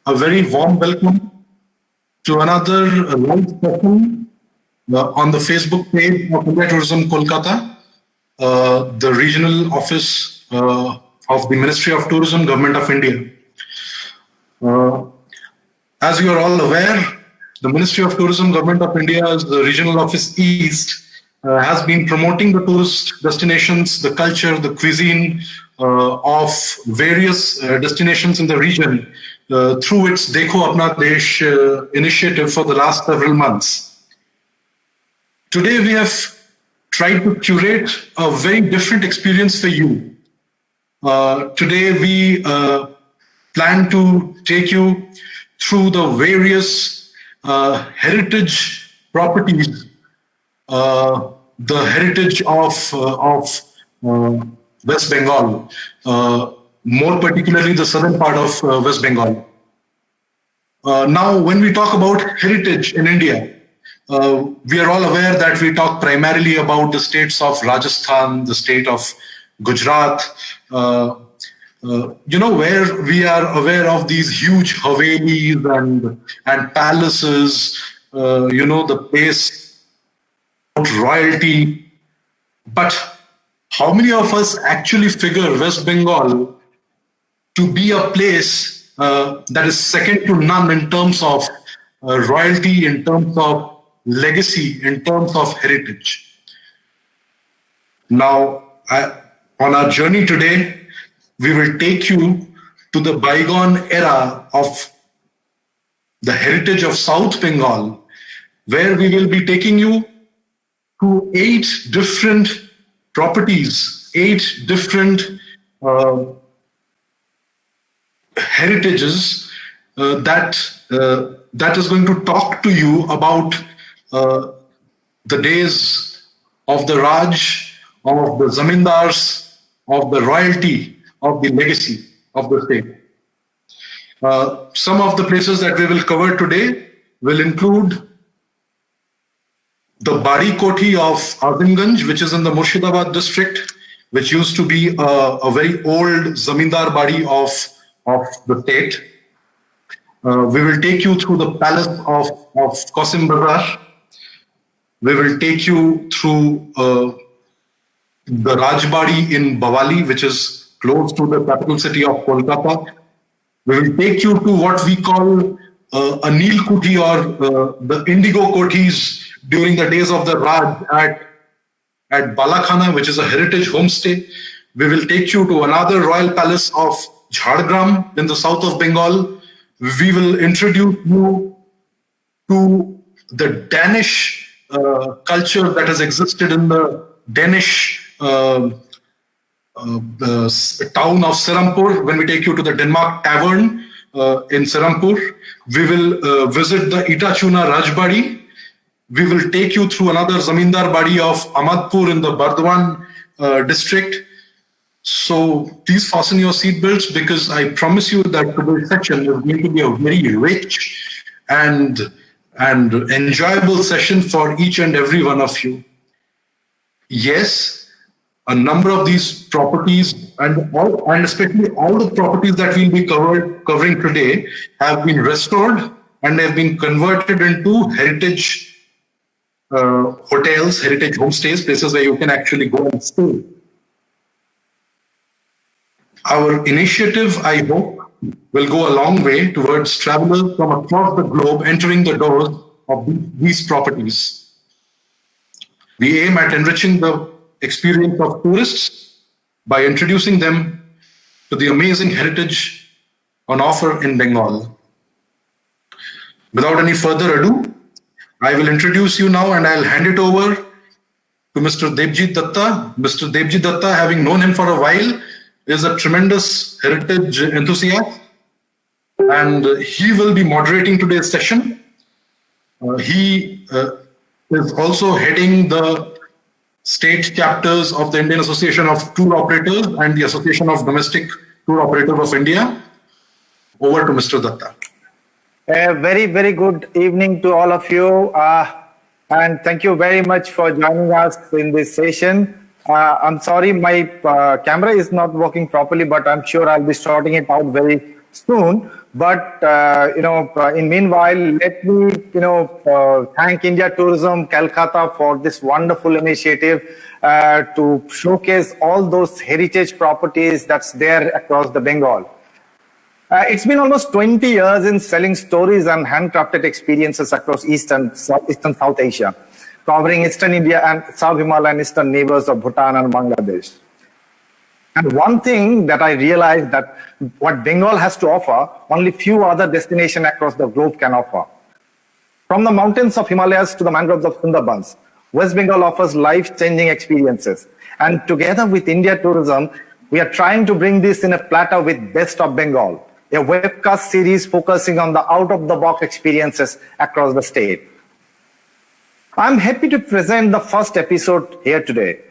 a very warm welcome to another live session on the Facebook page of India Tourism Kolkata, the regional office of the Ministry of Tourism, Government of India. As you are all aware, the Ministry of Tourism, Government of India's Regional Office East has been promoting the tourist destinations, the culture, the cuisine of various destinations in the region through its Dekho Apna Desh initiative for the last several months. Today we have tried to curate a very different experience for you. Today we plan to take you through the various heritage properties, the heritage of West Bengal, more particularly the southern part of West Bengal. Now, when we talk about heritage in India, we are all aware that we talk primarily about the states of Rajasthan, the state of Gujarat, where we are aware of these huge Havelis and palaces, the place of royalty. But how many of us actually figure West Bengal to be a place that is second to none in terms of royalty, in terms of legacy, in terms of heritage? Now, on our journey today, we will take you to the bygone era of the heritage of South Bengal, where we will be taking you to 8 different properties, 8 different heritages that is going to talk to you about the days of the Raj, of the Zamindars, of the royalty, of the legacy of the state. Some of the places that we will cover today will include the Bari Kothi of Azimganj, which is in the Murshidabad district, which used to be a very old Zamindar Bari of the state. We will take you through the palace of Qasim Bazar. We will take you through the Rajbari in Bawali, which is close to the capital city of Kolkata. We will take you to what we call a Nil Kuti, or the Indigo Kothis during the days of the Raj at Balakhana, which is a heritage homestay. We will take you to another royal palace of Jhargram in the south of Bengal. We will introduce you to the Danish culture that has existed in the Danish the town of Serampur. When we take you to the Denmark Tavern in Serampur, we will visit the Itachuna Rajbari. We will take you through another Zamindar Badi of Ahmadpur in the Bardwan district. So please fasten your seatbelts, because I promise you that today's section is going to be a very rich and enjoyable session for each and every one of you. Yes, a number of these properties, and especially all the properties that we'll be covering today, have been restored and have been converted into heritage hotels, heritage homestays, places where you can actually go and stay. Our initiative, I hope, will go a long way towards travelers from across the globe entering the doors of these properties. We aim at enriching the experience of tourists by introducing them to the amazing heritage on offer in Bengal. Without any further ado, I will introduce you now, and I'll hand it over to Mr. Debjit Datta. Mr. Debjit Datta, having known him for a while, is a tremendous heritage enthusiast, and he will be moderating today's session. He is also heading the state chapters of the Indian Association of Tour Operators and the Association of Domestic Tour Operators of India. Over to Mr. Datta. A very, very good evening to all of you, and thank you very much for joining us in this session. I'm sorry my camera is not working properly, but I'm sure I'll be sorting it out very soon. But in meanwhile, let me thank India Tourism Kolkata for this wonderful initiative to showcase all those heritage properties that's there across the Bengal. It's been almost 20 years in selling stories and handcrafted experiences across East and South Asia, covering Eastern India and South Himalayan Eastern neighbors of Bhutan and Bangladesh. And one thing that I realized that what Bengal has to offer, only few other destinations across the globe can offer. From the mountains of Himalayas to the mangroves of Sundarbans, West Bengal offers life-changing experiences. And together with India Tourism, we are trying to bring this in a platter with Best of Bengal, a webcast series focusing on the out-of-the-box experiences across the state. I'm happy to present the first episode here today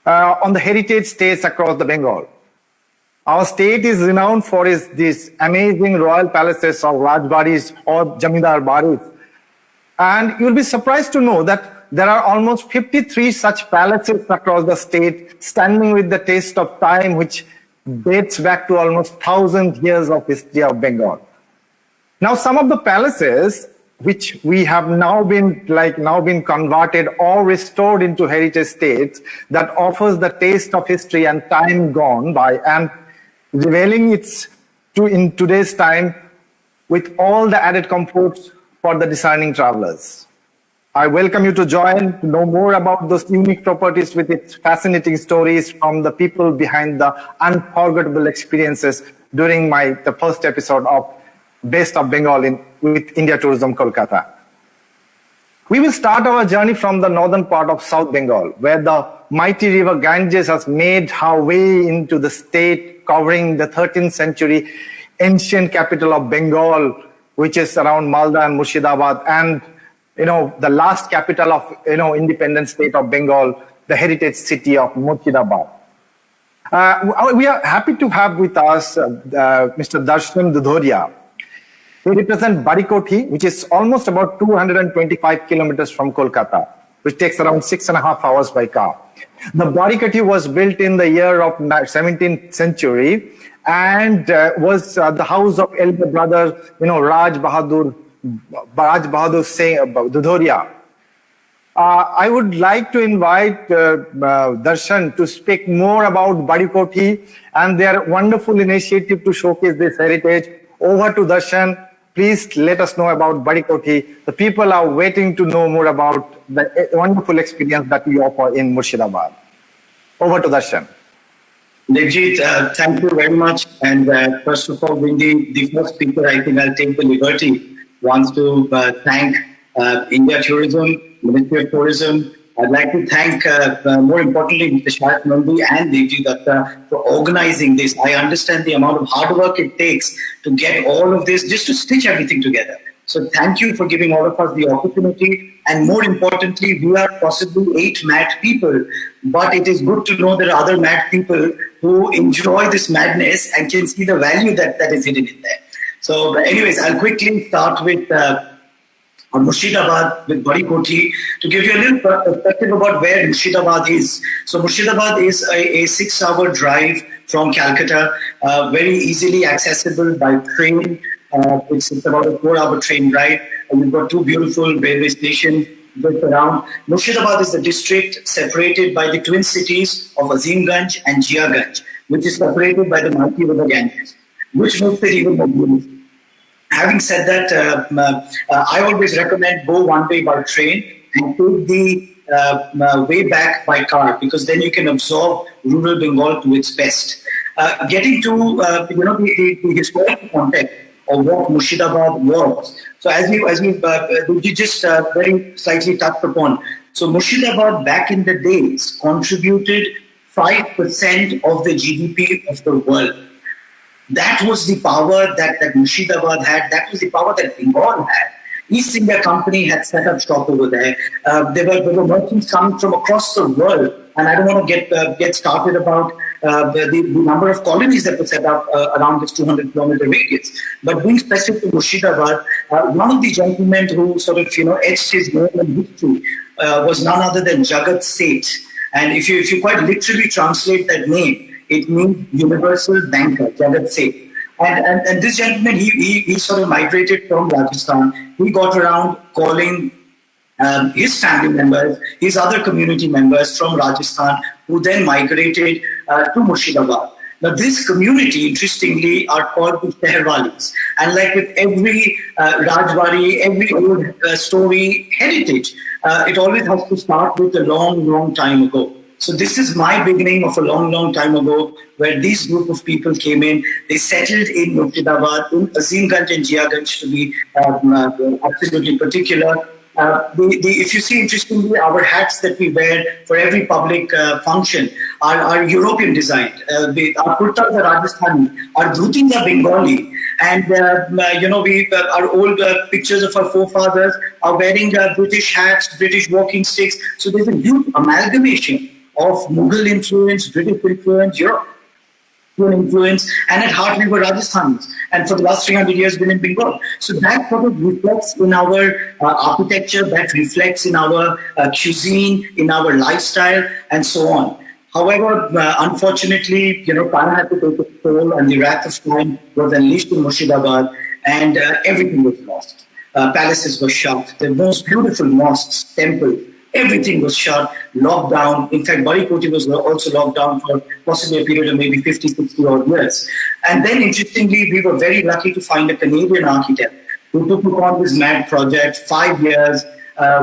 on the heritage states across the Bengal. Our state is renowned for these amazing royal palaces of Rajbaris or Jamindar Baris. And you'll be surprised to know that there are almost 53 such palaces across the state, standing with the test of time, which dates back to almost 1,000 years of history of Bengal. Now, some of the palaces which we have now been converted or restored into heritage states that offers the taste of history and time gone by and revealing in today's time with all the added comforts for the discerning travelers. I welcome you to join to know more about those unique properties with its fascinating stories from the people behind the unforgettable experiences during the first episode of Best of Bengal with India Tourism Kolkata. We will start our journey from the northern part of South Bengal, where the mighty river Ganges has made her way into the state, covering the 13th century ancient capital of Bengal, which is around Malda and Murshidabad, and the last capital of independent state of Bengal, the heritage city of Murshidabad. We are happy to have with us Mr. Darshan Dudoria. He represents Bari Kothi, which is almost about 225 kilometers from Kolkata, which takes around 6.5 hours by car. The Bari Kothi was built in the year of 17th century and was the house of elder brother, Raj Bahadur Dudoria. I would like to invite Darshan to speak more about Bari Kothi and their wonderful initiative to showcase this heritage. Over to Darshan. Please let us know about Bari Kothi. The people are waiting to know more about the wonderful experience that we offer in Murshidabad. Over to Darshan. Devjit, thank you very much. And first of all, being the first speaker, I think I'll take the liberty once to thank India Tourism, Ministry of Tourism. I'd like to thank, more importantly, Mr. Sharat Nandi and Devji Datta for organizing this. I understand the amount of hard work it takes to get all of this, just to stitch everything together. So thank you for giving all of us the opportunity. And more importantly, we are possibly 8 mad people, but it is good to know there are other mad people who enjoy this madness and can see the value that is hidden in there. So anyways, I'll quickly start with Murshidabad with Bari Kothi to give you a little perspective about where Murshidabad is. So Murshidabad is a 6-hour drive from Calcutta, very easily accessible by train. It's about a 4-hour train ride. And we've got 2 beautiful railway stations built around. Murshidabad is the district separated by the twin cities of Azimganj and Jiaganj, which is separated by the mighty river Ganges, which makes it even more beautiful. Having said that, I always recommend go one way by train and take the way back by car, because then you can absorb rural Bengal to its best. Getting to the historical context of what Murshidabad was. So as you just very slightly touched upon. So Murshidabad back in the days contributed 5% of the GDP of the world. That was the power that Murshidabad had. That was the power that Bengal had. East India Company had set up shop over there. There were merchants coming from across the world. And I don't want to get started about the number of colonies that were set up around this 200-kilometer radius. But being specific to Murshidabad, one of the gentlemen who sort of etched his name in history was none other than Jagat Seth. And if you quite literally translate that name, it means universal banker, Jagat Seth. And this gentleman, he sort of migrated from Rajasthan. He got around calling his family members, his other community members from Rajasthan, who then migrated to Murshidabad. Now, this community, interestingly, are called the Sheherwalis. And like with every Rajwari, every old story heritage, it always has to start with a long, long time ago. So this is my beginning of a long, long time ago, where this group of people came in. They settled in Murshidabad, in Azimganj and Jiaganj, to be absolutely particular. If you see, interestingly, our hats that we wear for every public function are European designed. Our kurtas are Rajasthani, our dhutis are Bengali, and our old pictures of our forefathers are wearing British hats, British walking sticks. So there's a huge amalgamation of Mughal influence, British influence, European influence, and at heart we were Rajasthanis, and for the last 300 years been in Bengal. So that sort of reflects in our architecture, that reflects in our cuisine, in our lifestyle, and so on. However, unfortunately, time had to take its toll, and the wrath of time was unleashed in Murshidabad, and everything was lost. Palaces were shut, the most beautiful mosques, temples, everything was shut, locked down. In fact, Bari Kothi was also locked down for possibly a period of maybe 50, 60 odd years. And then, interestingly, we were very lucky to find a Canadian architect who took on this mad project, 5 years.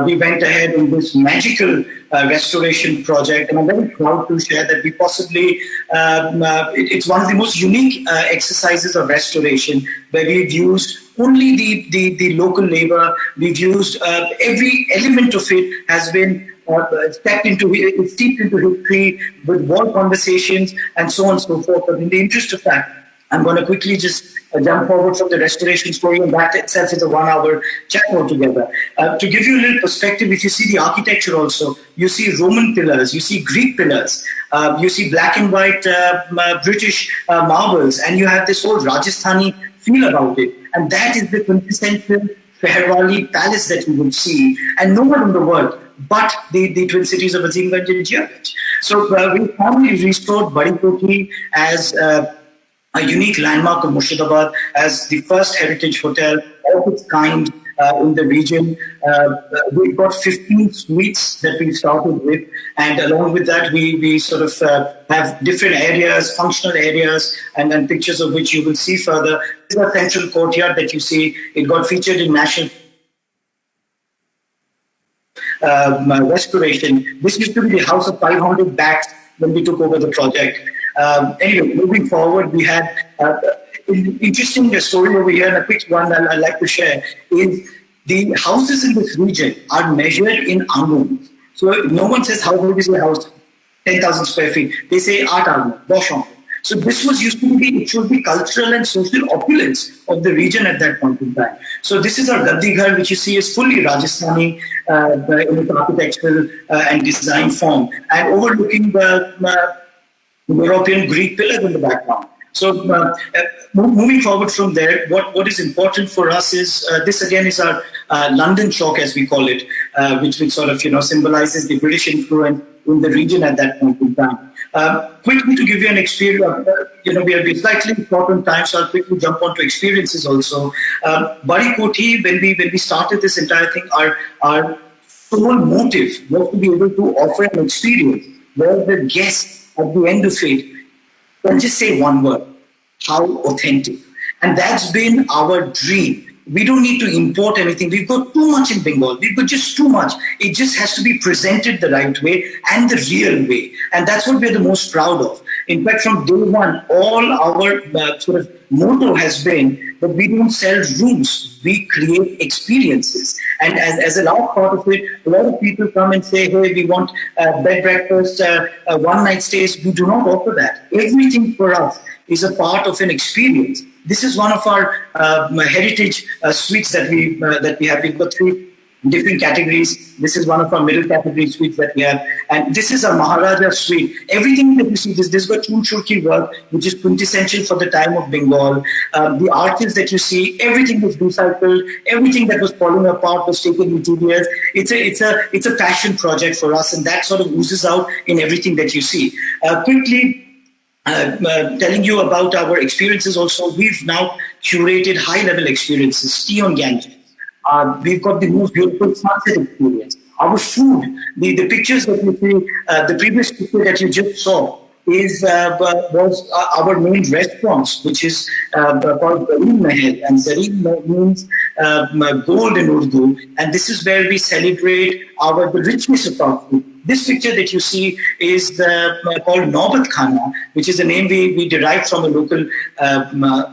We went ahead in this magical restoration project, and I'm very proud to share that we possibly, it's one of the most unique exercises of restoration, where we've used only the local labor. We've used every element of it has been steeped into history with wall conversations and so on and so forth. But in the interest of that, I'm going to quickly just jump forward from the restoration story, and that itself is a 1 hour chat altogether. To give you a little perspective, if you see the architecture also, you see Roman pillars, you see Greek pillars, you see black and white British marbles, and you have this whole Rajasthani feel about it. And that is the quintessential Sheherwali palace that you will see, and no one in the world but the twin cities of Azimganj and Jiaganj. So we finally restored Bari Kothi as a unique landmark of Murshidabad, as the first heritage hotel of its kind in the region. We've got 15 suites that we started with, and along with that, we sort of have different areas, functional areas, and then pictures of which you will see further. This is a central courtyard that you see. It got featured in National Restoration. This used to be the house of 500 bats when we took over the project. Anyway, moving forward, we had interesting story over here, and a quick one I'd like to share is the houses in this region are measured in angons. So no one says, how big is your house? 10,000 square feet. They say 8 angon, 10 angon. So this was used to be, it should be cultural and social opulence of the region at that point in time. So this is our Gaddi Ghar, which you see is fully Rajasthani in its architectural and design form, and overlooking the European Greek pillars in the background. So moving forward from there, what is important for us is, this again is our London chalk, as we call it, which sort of symbolizes the British influence in the region at that point in time. Quickly to give you an experience, we are slightly short on time, so I'll quickly jump onto experiences also. Bari Kothi, when we started this entire thing, our sole motive was to be able to offer an experience where the guest at the end of it can just say one word: how authentic. And that's been our dream. We don't need to import anything. We've got too much in Bengal. We've got just too much. It just has to be presented the right way and the real way. And that's what we're the most proud of. In fact, from day one, all our sort of motto has been that we don't sell rooms, we create experiences. And as a large part of it, a lot of people come and say, hey, we want bed breakfast, one-night stays. We do not offer that. Everything for us is a part of an experience. This is one of our heritage suites that we have. We've got 3 different categories. This is one of our middle category suites that we have. And this is a Maharaja suite. Everything that you see, this got Chulchurki work, which is quintessential for the time of Bengal. The arches that you see, everything was recycled. Everything that was falling apart was taken into years. It's a passion project for us, and that sort of oozes out in everything that you see. Quickly, telling you about our experiences also, we've now curated high-level experiences, tea on Ganges. We've got the most beautiful sunset experience. Our food, the pictures that you see, the previous picture that you just saw, was our main restaurants, which is called Bari Mahal, and Zari means gold in Urdu, and this is where we celebrate the richness of our food. This picture that you see is called Naubat Khana, which is a name we derived from a local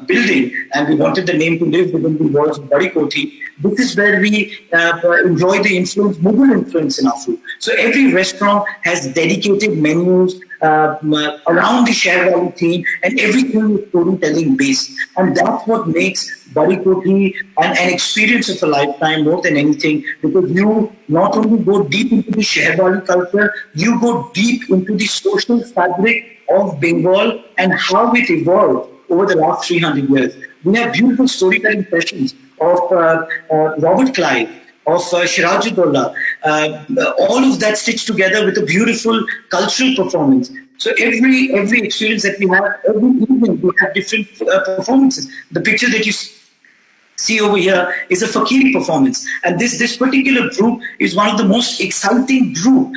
building, and we wanted the name to live within the walls of Bari Kothi. This is where we enjoy the Mughal influence in our food. So every restaurant has dedicated menus around the Sheherwali theme, and everything is storytelling based. And that's what makes Bari Kothi an experience of a lifetime more than anything, because you not only go deep into the Sheherwali culture, you go deep into the social fabric of Bengal and how it evolved over the last 300 years. We have beautiful storytelling sessions of Robert Clive, of Shirajudollah, all of that stitched together with a beautiful cultural performance. So every experience that we have, every evening we have different performances. The picture that you see over here is a Fakiri performance, and this particular group is one of the most exciting group,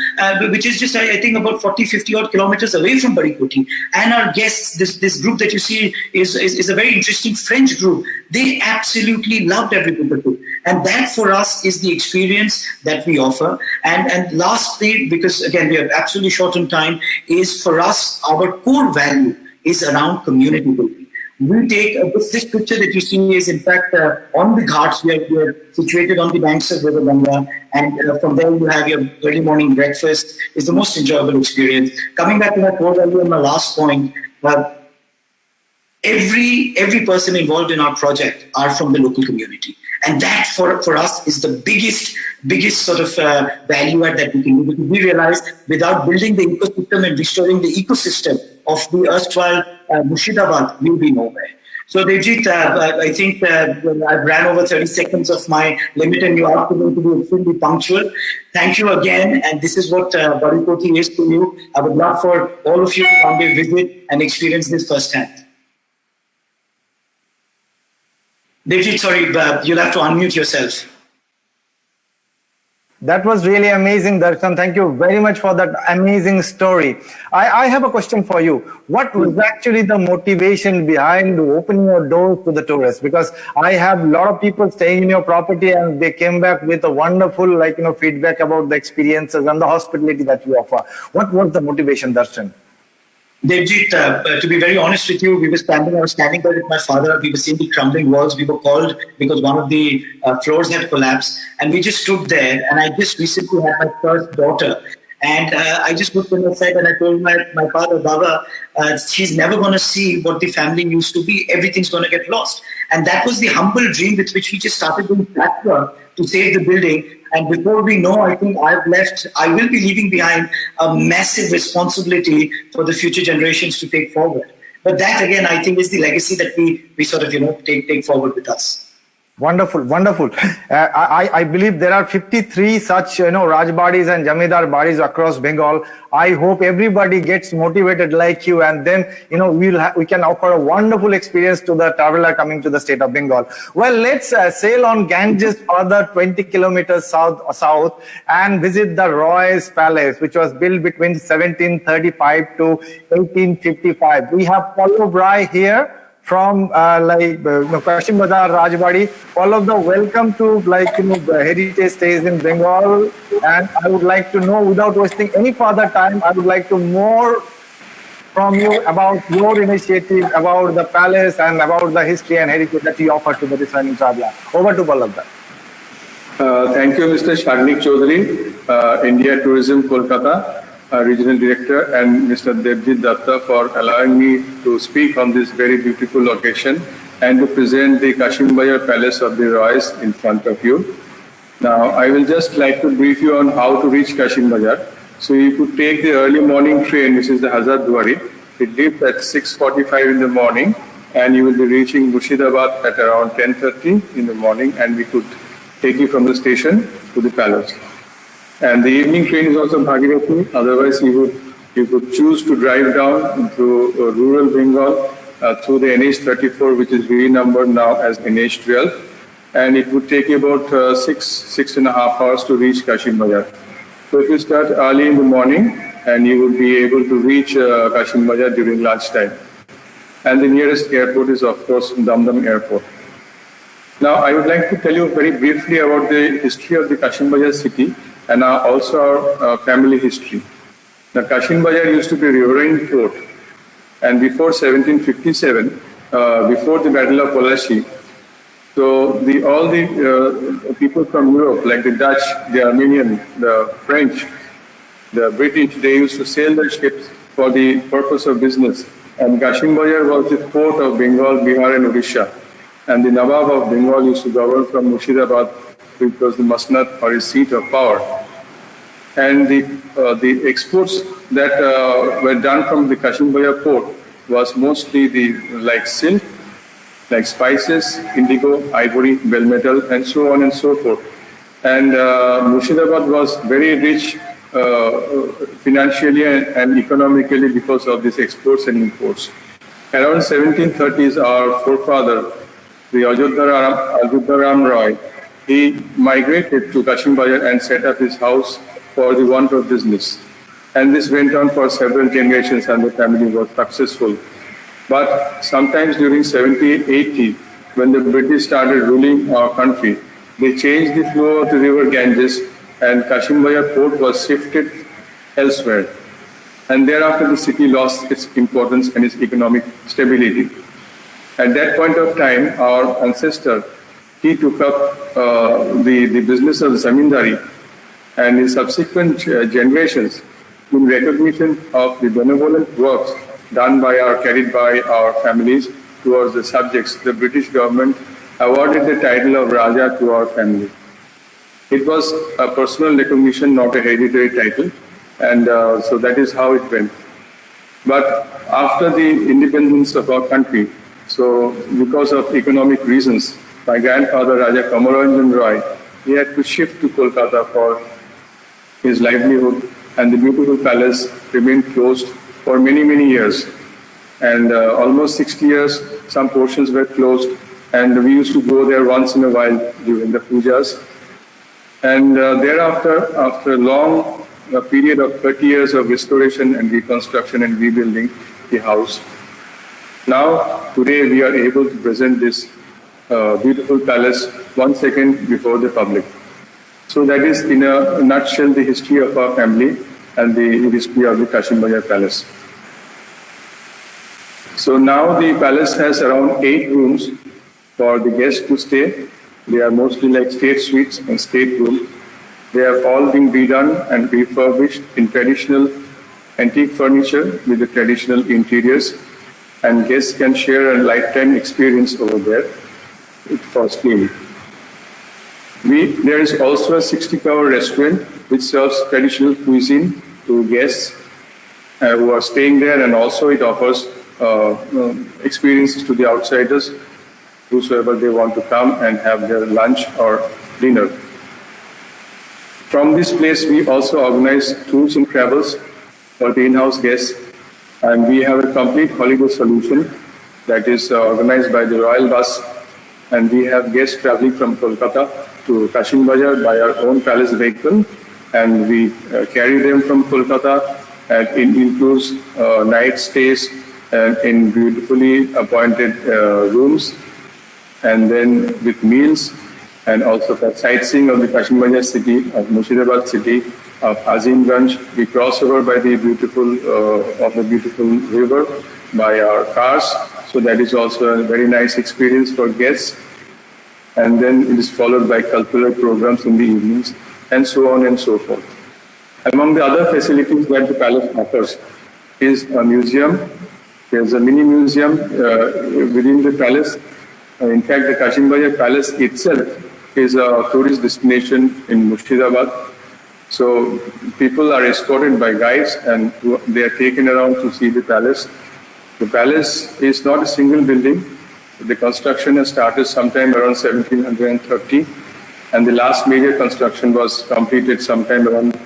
which is just I think about 40-50 odd kilometers away from Bari Kothi. And our guests, this group that you see is a very interesting French group. They absolutely loved every bit of it, and that for us is the experience that we offer. And lastly, because again we are absolutely short on time, is for us our core value is around community building. We take this picture that you see is in fact on the ghats. We are situated on the banks of River Ganga, and from there you have your early morning breakfast. It's the most enjoyable experience. Coming back to my core value and my last point, every person involved in our project are from the local community, and that for us is the biggest sort of value add that we can do, because we realize without building the ecosystem and restoring the ecosystem of the erstwhile Murshidabad, we'll be nowhere. So Devjit, I think I ran over 30 seconds of my limit, and you asked me to be extremely punctual. Thank you again, and this is what Bari Kothi is to you. I would love for all of you to one day visit and experience this firsthand. Devjit, sorry, you'll have to unmute yourself. That was really amazing, Darshan. Thank you very much for that amazing story. I have a question for you. What was actually the motivation behind opening your doors to the tourists? Because I have a lot of people staying in your property, and they came back with a wonderful, feedback about the experiences and the hospitality that you offer. What was the motivation, Darshan? Devjit, to be very honest with you, I was standing there with my father. We were seeing the crumbling walls. We were called because one of the floors had collapsed, and we just stood there. And I just recently had my first daughter, and I just looked on the side and I told my father, Baba, she's never going to see what the family used to be. Everything's going to get lost. And that was the humble dream with which we just started doing patchwork to save the building. And before we know, I think I will be leaving behind a massive responsibility for the future generations to take forward. But that, again, I think is the legacy that we sort of, take forward with us. Wonderful, wonderful. I believe there are 53 such, Rajbaris and Jamidar Baris across Bengal. I hope everybody gets motivated like you, and then, we can offer a wonderful experience to the traveler coming to the state of Bengal. Well, let's sail on Ganges further 20 kilometers south and visit the Roy's Palace, which was built between 1735 to 1855. We have Pallav Rai here from Kashim Bazar Rajbari. All of the welcome to the heritage stays in Bengal, and I would like to know, without wasting any further time, I would like to more from you about your initiative, about the palace, and about the history and heritage that you offer to the discerning traveler. Over to Pallav. Thank you, Mr. Sharnik Chaudhary, India Tourism Kolkata, Regional Director, and Mr. Devjit Datta for allowing me to speak on this very beautiful occasion and to present the Kashim Bazar Palace of the Royals in front of you. Now, I will just like to brief you on how to reach Kashim Bazar. So you could take the early morning train, which is the Hazard Duari. It leaves at 6:45 in the morning, and you will be reaching Murshidabad at around 10:30 in the morning, and we could take you from the station to the palace. And the evening train is also Bhagirathi. Otherwise, you would You could choose to drive down through rural Bengal through the NH34, which is renumbered now as NH12, and it would take you about 6.5 hours to reach Kashim Bazar. So if you start early in the morning, and you would be able to reach Kashim Bazar during lunchtime. And the nearest airport is, of course, Damdam Airport. Now, I would like to tell you very briefly about the history of the Kashim Bazar city and also our family history. Now, Kashim Bazar used to be a riverine port, and before 1757, before the Battle of Pulaski, so all the people from Europe, like the Dutch, the Armenian, the French, the British, they used to sail their ships for the purpose of business. And Kashim Bazar was the port of Bengal, Bihar, and Odisha. And the Nawab of Bengal used to govern from Murshidabad, which was the Masnad or his seat of power. And the exports that were done from the Kashim Bazar port was mostly like silk, like spices, indigo, ivory, bell metal, and so on and so forth. And Murshidabad was very rich financially and economically because of these exports and imports. Around 1730s, our forefather, the Ajodhya Ram Roy, he migrated to Kashim Bazar and set up his house for the want of business. And this went on for several generations and the family was successful. But sometimes during 1780, when the British started ruling our country, they changed the flow of the river Ganges and Kashim Bazar port was shifted elsewhere. And thereafter the city lost its importance and its economic stability. At that point of time, our ancestor, he took up the business of zamindari, and in subsequent generations, in recognition of the benevolent works carried by our families towards the subjects, the British government awarded the title of Raja to our family. It was a personal recognition, not a hereditary title, and so that is how it went. But after the independence of our country, so because of economic reasons, my grandfather Raja Kamaranjan Roy, he had to shift to Kolkata for his livelihood, and the beautiful palace remained closed for many, many years. And almost 60 years, some portions were closed, and we used to go there once in a while during the pujas. And thereafter, after a long period of 30 years of restoration and reconstruction and rebuilding the house, now, today we are able to present this beautiful palace once again before the public. So that is, in a nutshell, the history of our family and the history of the Kashim Bazar Palace. So now the palace has around 8 rooms for the guests to stay. They are mostly like state suites and state rooms. They have all been redone and refurbished in traditional antique furniture with the traditional interiors, and guests can share a lifetime experience over there for staying. There is also a 60-cover restaurant which serves traditional cuisine to guests who are staying there, and also it offers experiences to the outsiders, whosoever they want to come and have their lunch or dinner. From this place, we also organize tours and travels for the in-house guests, and we have a complete holiday solution that is organized by the Royal Bus, and we have guests traveling from Kolkata to Kashim Bazar by our own palace vehicle, and we carry them from Kolkata, and it includes night stays in beautifully appointed rooms, and then with meals, and also for sightseeing of the Kashim Bazar city, of Murshidabad city, of Azimganj. We cross over by the beautiful river by our cars, so that is also a very nice experience for guests. And then it is followed by cultural programs in the evenings, and so on and so forth. Among the other facilities that the palace offers is a museum. There's a mini museum within the palace. In fact, the Kashim Bazar Palace itself is a tourist destination in Murshidabad. So people are escorted by guides and they are taken around to see the palace. The palace is not a single building. The construction has started sometime around 1730, and the last major construction was completed sometime around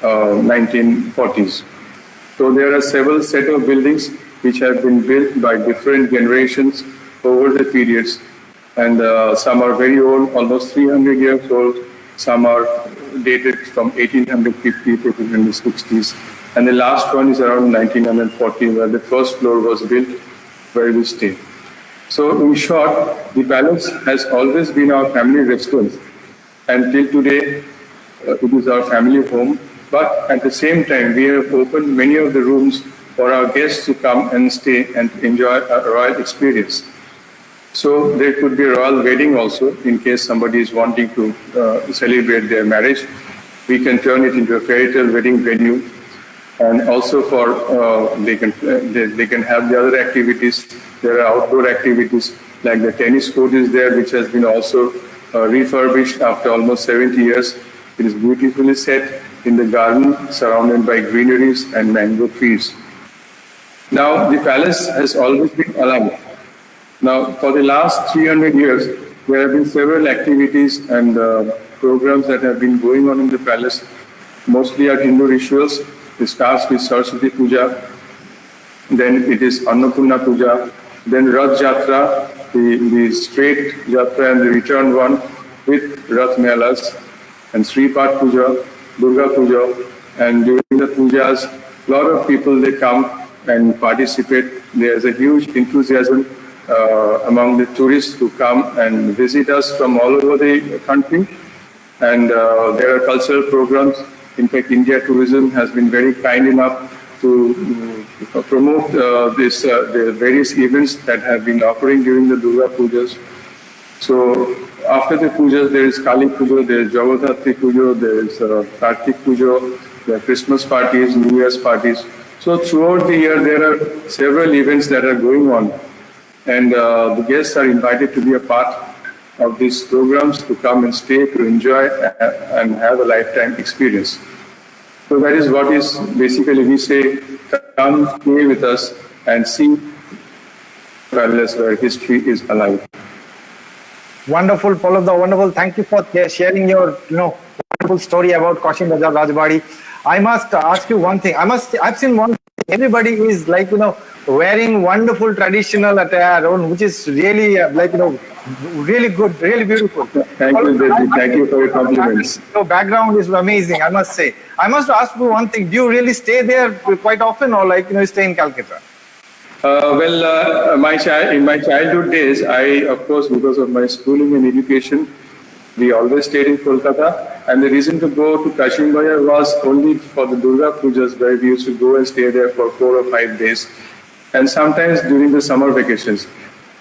1940s. So there are several set of buildings which have been built by different generations over the periods, and some are very old, almost 300 years old. Some are dated from 1850 to 1860s, and the last one is around 1940, where the first floor was built, where we stay. So in short, the palace has always been our family residence, and till today it is our family home. But at the same time, we have opened many of the rooms for our guests to come and stay and enjoy a royal experience. So there could be a royal wedding also, in case somebody is wanting to celebrate their marriage. We can turn it into a fairy tale wedding venue, and also for they can have the other activities. There are outdoor activities like the tennis court is there, which has been also refurbished after almost 70 years. It is beautifully set in the garden, surrounded by greeneries and mango trees. Now, the palace has always been alive. Now, for the last 300 years, there have been several activities and programs that have been going on in the palace. Mostly are Hindu rituals. It starts with Saraswati Puja, then it is Annapurna Puja, then Rath Jatra, the straight Jatra and the return one with Rath Melas, and Sripat Puja, Durga Puja, and during the pujas, a lot of people, they come and participate. There's a huge enthusiasm among the tourists who come and visit us from all over the country. And there are cultural programs. In fact, India Tourism has been very kind enough to promote the various events that have been occurring during the Durga Pujas. So after the pujas, there is Kali Puja, there is Jagadhatri Puja, there is Kartik Puja, there are Christmas parties, New Year's parties. So throughout the year, there are several events that are going on. And the guests are invited to be a part of these programs, to come and stay, to enjoy and have a lifetime experience. So that is what is basically, we say, come stay with us and see palace where history is alive. Wonderful, Paulabda, wonderful. Thank you for sharing your wonderful story about Cochin Bazar Rajbari. I must ask you one thing. I've seen one thing. Everybody is wearing wonderful traditional attire, which is really really good, really beautiful. Thank you, Devi. Thank you for your compliments. Your background is amazing, I must say. I must ask you one thing. Do you really stay there quite often, or stay in Calcutta? In my childhood days, of course, because of my schooling and education, we always stayed in Kolkata. And the reason to go to Kashmir was only for the Durga Pujas, where we used to go and stay there for 4 or 5 days. And sometimes during the summer vacations.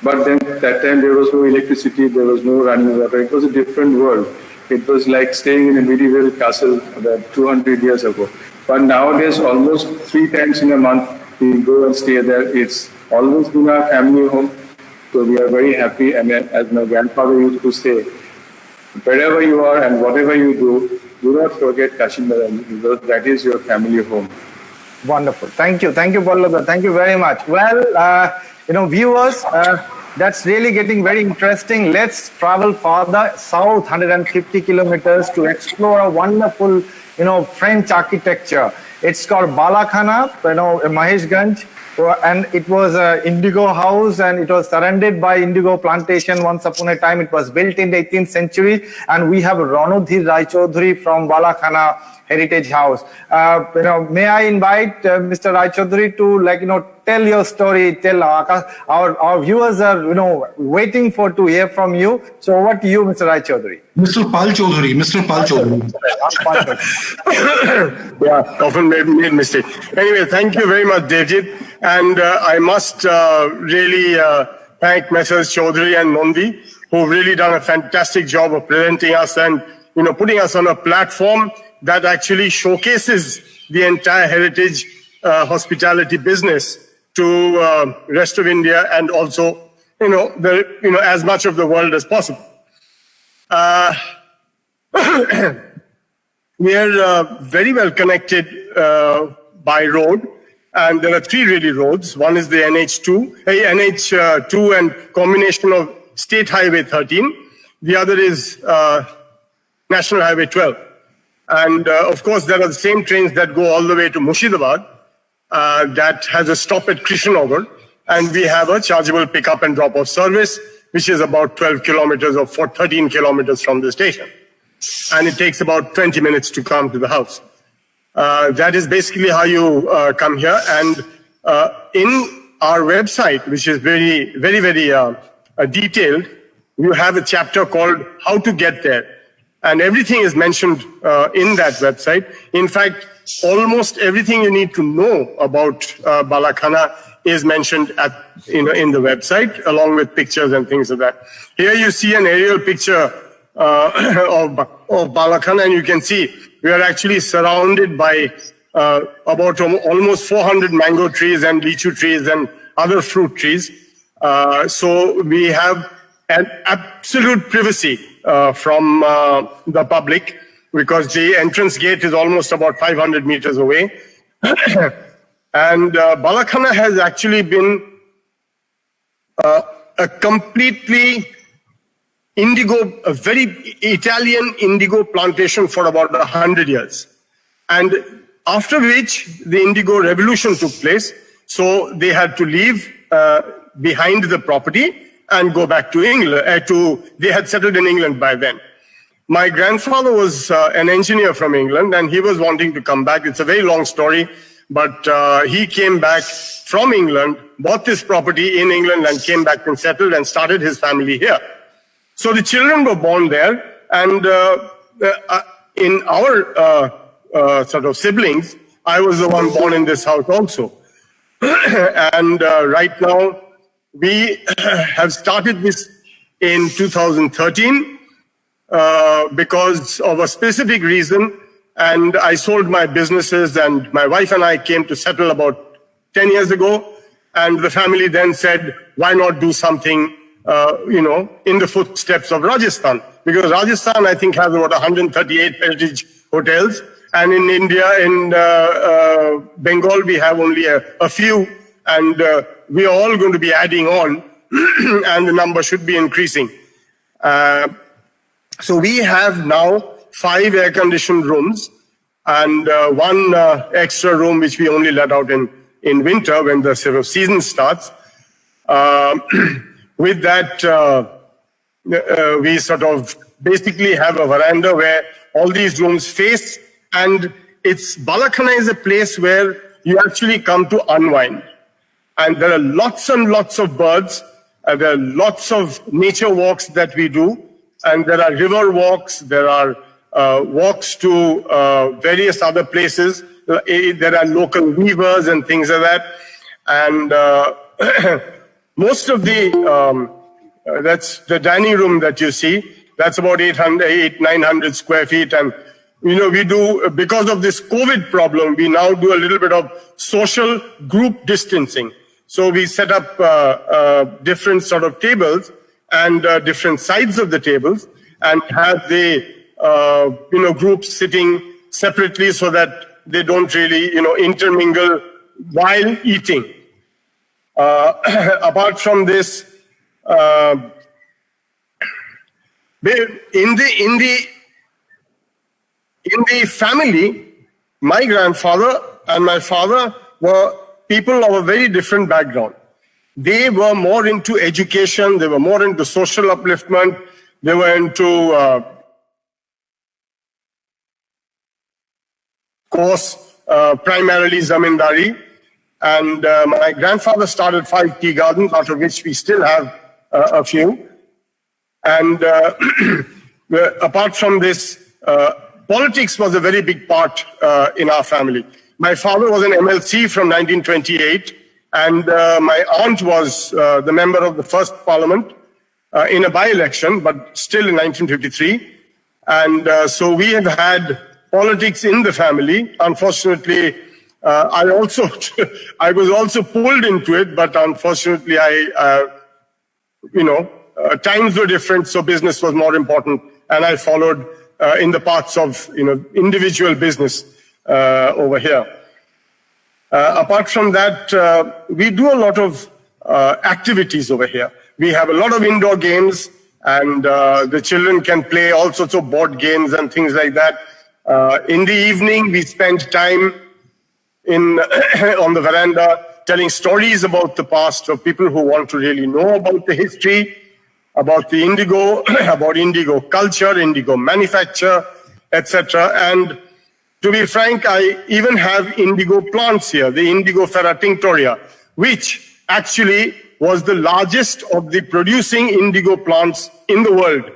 But then that time there was no electricity, there was no running water. It was a different world. It was like staying in a medieval castle about 200 years ago. But nowadays, almost 3 times in a month, we go and stay there. It's always been our family home. So we are very happy. And as my grandfather used to say, wherever you are and whatever you do not forget Kashmir, because that is your family home. Wonderful. Thank you, Paulabda. Thank you very much. Well, viewers, that's really getting very interesting. Let's travel further south, 150 kilometers, to explore a wonderful, French architecture. It's called Balakhana, Maheshganj. And it was an indigo house, and it was surrounded by indigo plantation once upon a time. It was built in the 18th century, and we have Ranodhir Rai Chaudhuri from Balakhana Heritage House. May I invite Mr. Rai Chaudhuri to tell your story? Tell our viewers are waiting to hear from you. So over to you, Mr. Rai Chaudhuri. Mr. Pal Chaudhuri. Yeah, often made mistake. Anyway, thank you very much, Devjit. And I must really thank Messrs. Chaudhuri and Nondi, who've really done a fantastic job of presenting us and putting us on a platform that actually showcases the entire heritage hospitality business to rest of India and also as much of the world as possible. We are very well connected by road, and there are 3 really roads. One is the NH2 and combination of State Highway 13. The other is National Highway 12. And of course, there are the same trains that go all the way to Murshidabad. that has a stop at Krishnanagar, and we have a chargeable pickup and drop-off service, which is about 12 kilometers or 13 kilometers from the station. And it takes about 20 minutes to come to the house. That is basically how you come here. And in our website, which is very, very, very detailed, you have a chapter called How to Get There. And everything is mentioned in that website. In fact, almost everything you need to know about Balakhana is mentioned in the website, along with pictures and things of that. Here you see an aerial picture of Balakhana, and you can see we are actually surrounded by about almost 400 mango trees and lychee trees and other fruit trees. So we have an absolute privacy from the public, because the entrance gate is almost about 500 meters away. And Balakhana has actually been a completely a very Italian indigo plantation for about 100 years. And after which the indigo revolution took place, so they had to leave behind the property and go back to England. They had settled in England by then. My grandfather was an engineer from England, and he was wanting to come back. It's a very long story, but he came back from England, bought this property in England, and came back and settled and started his family here. So the children were born there, and in our sort of siblings, I was the one born in this house also. And right now, we have started this in 2013 because of a specific reason. And I sold my businesses, and my wife and I came to settle about 10 years ago. And the family then said, why not do something, in the footsteps of Rajasthan? Because Rajasthan, I think, has about 138 heritage hotels. And in India, in Bengal, we have only a few. And we are all going to be adding on, and the number should be increasing. So we have now 5 air-conditioned rooms and 1 extra room, which we only let out in winter when the sort of season starts. With that, we sort of basically have a veranda where all these rooms face, and Balakhana is a place where you actually come to unwind. And there are lots and lots of birds, there are lots of nature walks that we do, and there are river walks, there are walks to various other places. There are local weavers and things like that. And most of that's the dining room that you see. That's about 900 square feet. And, we do, because of this COVID problem, we now do a little bit of social group distancing. So we set up different sort of tables and different sides of the tables, and have the groups sitting separately so that they don't really intermingle while eating. Apart from this, in the family, my grandfather and my father were people of a very different background. They were more into education, they were more into social upliftment, they were into primarily zamindari. And my grandfather started 5 tea gardens, out of which we still have a few. And apart from this, politics was a very big part in our family. My father was an MLC from 1928, and my aunt was the member of the first parliament in a by-election, but still in 1953. And so we have had politics in the family. Unfortunately, I was also pulled into it, but unfortunately, times were different, so business was more important, and I followed in the paths of individual business over here. Apart from that, we do a lot of activities over here. We have a lot of indoor games, and the children can play all sorts of board games and things like that. In the evening, we spend time on the veranda, telling stories about the past for people who want to really know about the history, about the indigo, about indigo culture, indigo manufacture, etc. And to be frank, I even have indigo plants here, the Indigofera tinctoria, which actually was the largest of the producing indigo plants in the world.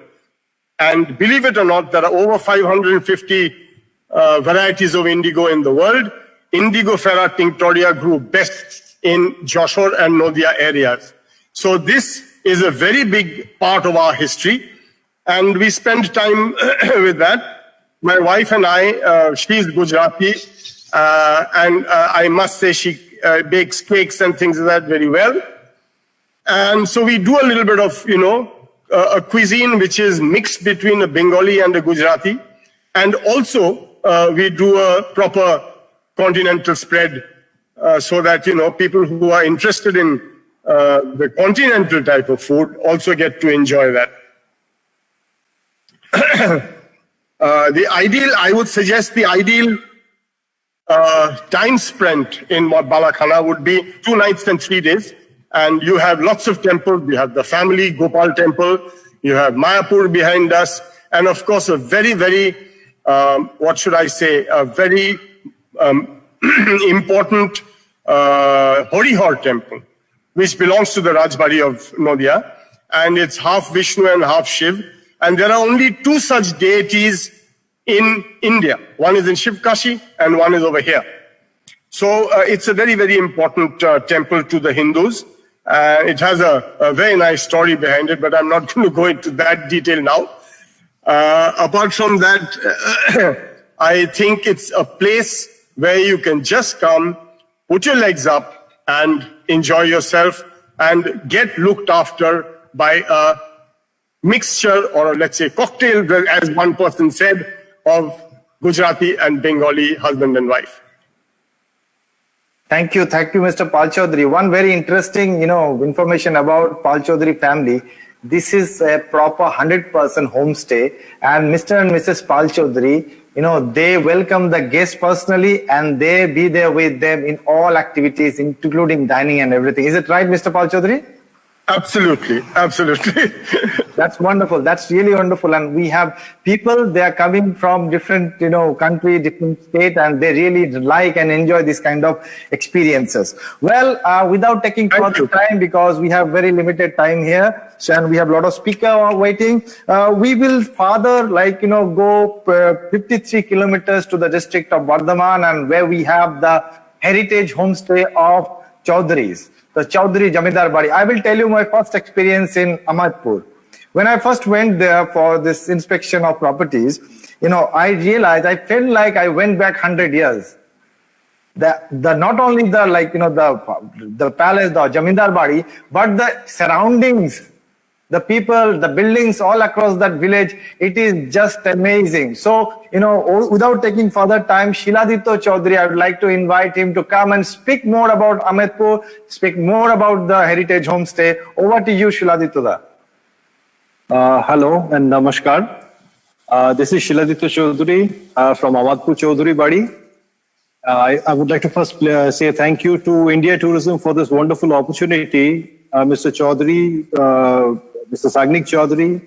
And believe it or not, there are over 550 varieties of indigo in the world. Indigofera tinctoria grew best in Jashore and Nadia areas. So this is a very big part of our history, and we spend time with that. My wife and I, she's Gujarati, and I must say she bakes cakes and things like that very well. And so we do a little bit of, a cuisine which is mixed between a Bengali and a Gujarati. And also we do a proper continental spread so that, people who are interested in the continental type of food also get to enjoy that. I would suggest the ideal time spent in Balakhana would be 2 nights and 3 days. And you have lots of temples. You have the family Gopal temple. You have Mayapur behind us. And of course, a very, very, a very important Horihor temple, which belongs to the Rajbari of Nadia. And it's half Vishnu and half Shiv. And there are only 2 such deities in India. One is in Shivkashi and one is over here. So it's a very, very important temple to the Hindus. It has a very nice story behind it, but I'm not going to go into that detail now. Apart from that, I think it's a place where you can just come, put your legs up and enjoy yourself and get looked after by a mixture, or let's say cocktail, as one person said, of Gujarati and Bengali husband and wife. Thank you, Mr. Pal Chaudhary. One very interesting, information about Pal Chaudhary family. This is a proper 100% homestay, and Mr. and Mrs. Pal Chaudhary, they welcome the guests personally, and they be there with them in all activities, including dining and everything. Is it right, Mr. Pal Chaudhary? Absolutely, absolutely. That's wonderful. That's really wonderful. And we have people, they are coming from different, country, different state, and they really like and enjoy this kind of experiences. Well, without taking further time, because we have very limited time here, and we have a lot of speakers waiting, we will further, go 53 kilometers to the district of Bardhaman, and where we have the heritage homestay of Chaudharies, the Chaudhary Jamindar Bari. I will tell you my first experience in Ahmadpur. When I first went there for this inspection of properties, I realized, I felt like I went back 100 years. Not only the palace, the Jamindar Bari, but the surroundings, the people, the buildings all across that village, it is just amazing. So, without taking further time, Shiladitya Chaudhary, I would like to invite him to come and speak more about Ahmadpur, speak more about the heritage homestay. Over to you, Shiladitya. Hello and namaskar. This is Shiladitya Chaudhary from Ahmadpur Chaudhary Bari. I would like to first say thank you to India Tourism for this wonderful opportunity. Mr. Chaudhary, Mr. Sagnik Chaudhary,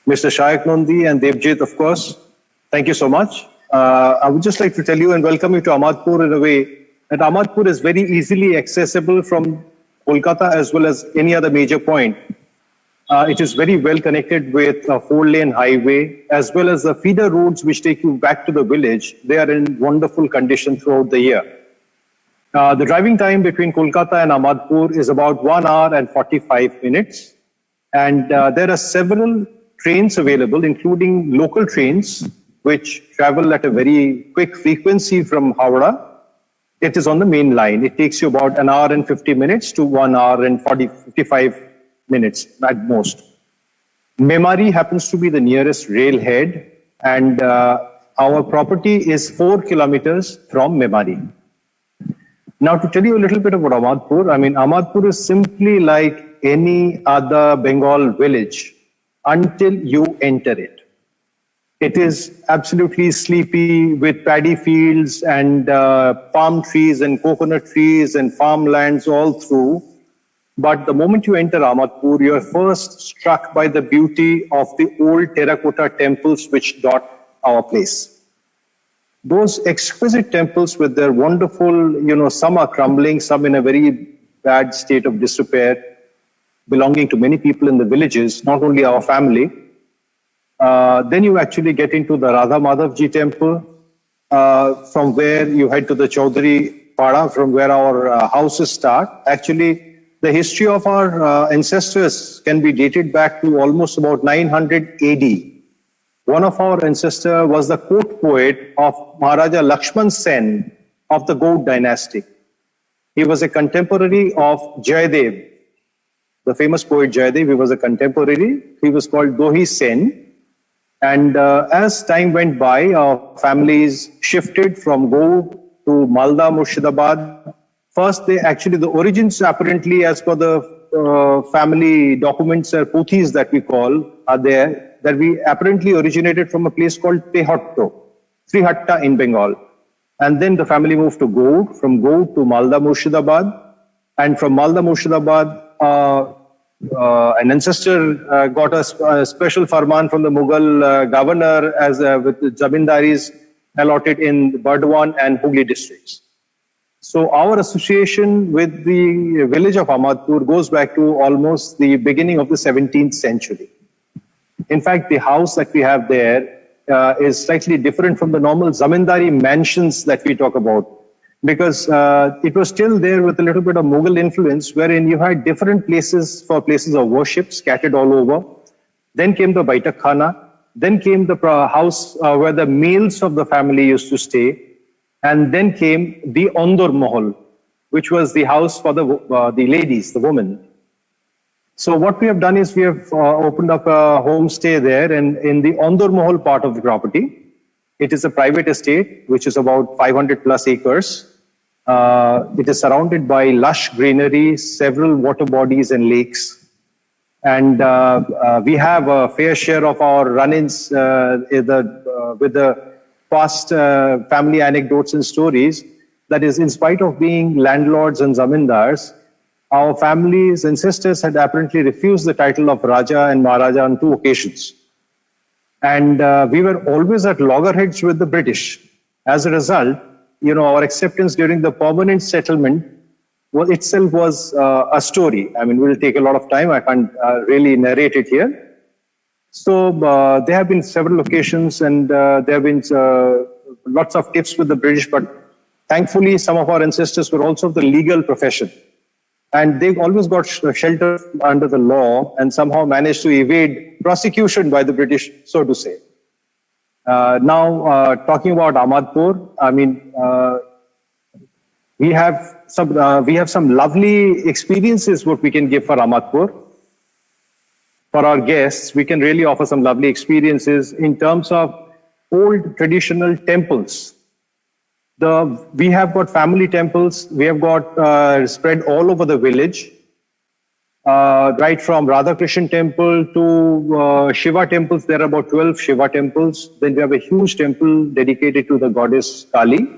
Mr. Shayak Nondi and Devjit, of course. Thank you so much. I would just like to tell you and welcome you to Ahmadpur in a way that Ahmadpur is very easily accessible from Kolkata as well as any other major point. It is very well connected with a 4-lane highway as well as the feeder roads which take you back to the village. They are in wonderful condition throughout the year. The driving time between Kolkata and Ahmadpur is about 1 hour and 45 minutes. And there are several trains available, including local trains, which travel at a very quick frequency from Howrah. It is on the main line. It takes you about 1 hour and 50 minutes to 1 hour and 55 minutes at most. Memari happens to be the nearest railhead, and our property is 4 kilometers from Memari. Now, to tell you a little bit about Ahmadpur, Ahmadpur is simply like any other Bengal village until you enter it. It is absolutely sleepy with paddy fields and palm trees and coconut trees and farmlands all through. But the moment you enter Ahmadpur, you are first struck by the beauty of the old terracotta temples which dot our place. Those exquisite temples with their wonderful, some are crumbling, some in a very bad state of disrepair, belonging to many people in the villages, not only our family. Then you actually get into the Radha Madhavji temple, from where you head to the Chaudhary Pada, from where our houses start. Actually, the history of our ancestors can be dated back to almost about 900 AD. One of our ancestors was the court poet of Maharaja Lakshman Sen of the Gaud dynasty. He was a contemporary of Jayadev, the famous poet Jayadev. He was a contemporary. He was called Dohi Sen. And as time went by, our families shifted from Gaud to Malda, Murshidabad. First, the origins apparently, as per the family documents or Kothis that we call, are there, that we apparently originated from a place called Trihatta in Bengal. And then the family moved to Gaud, from Gaud to Malda, Murshidabad. And from Malda, Murshidabad, an ancestor got a special farman from the Mughal governor as with the zamindaris allotted in Burdwan and Hooghly districts. So our association with the village of Ahmadpur goes back to almost the beginning of the 17th century. In fact, the house that we have there is slightly different from the normal zamindari mansions that we talk about, because it was still there with a little bit of Mughal influence, wherein you had different places for places of worship scattered all over. Then came the Baitak Khana. Then came the house where the males of the family used to stay. And then came the Ondur Mahal, which was the house for the ladies, the women. So what we have done is we have opened up a homestay there, and in the Ondur Mahal part of the property. It is a private estate, which is about 500 plus acres. It is surrounded by lush greenery, several water bodies and lakes. And we have a fair share of our run-ins with the past family anecdotes and stories. That is, in spite of being landlords and zamindars, our families and sisters had apparently refused the title of Raja and Maharaja on 2 occasions. And we were always at loggerheads with the British. As a result, our acceptance during the permanent settlement itself was a story. I mean, it will take a lot of time. I can't really narrate it here. So there have been several occasions, and there have been lots of tips with the British, but thankfully some of our ancestors were also of the legal profession. And they always got shelter under the law and somehow managed to evade prosecution by the British, so to say. Now, talking about Ahmadpur, I mean, we have some lovely experiences what we can give for Ahmadpur. For our guests, we can really offer some lovely experiences in terms of old traditional temples. We have got family temples. We have got spread all over the village, right from Radhakrishnan temple to Shiva temples. There are about 12 Shiva temples. Then we have a huge temple dedicated to the goddess Kali.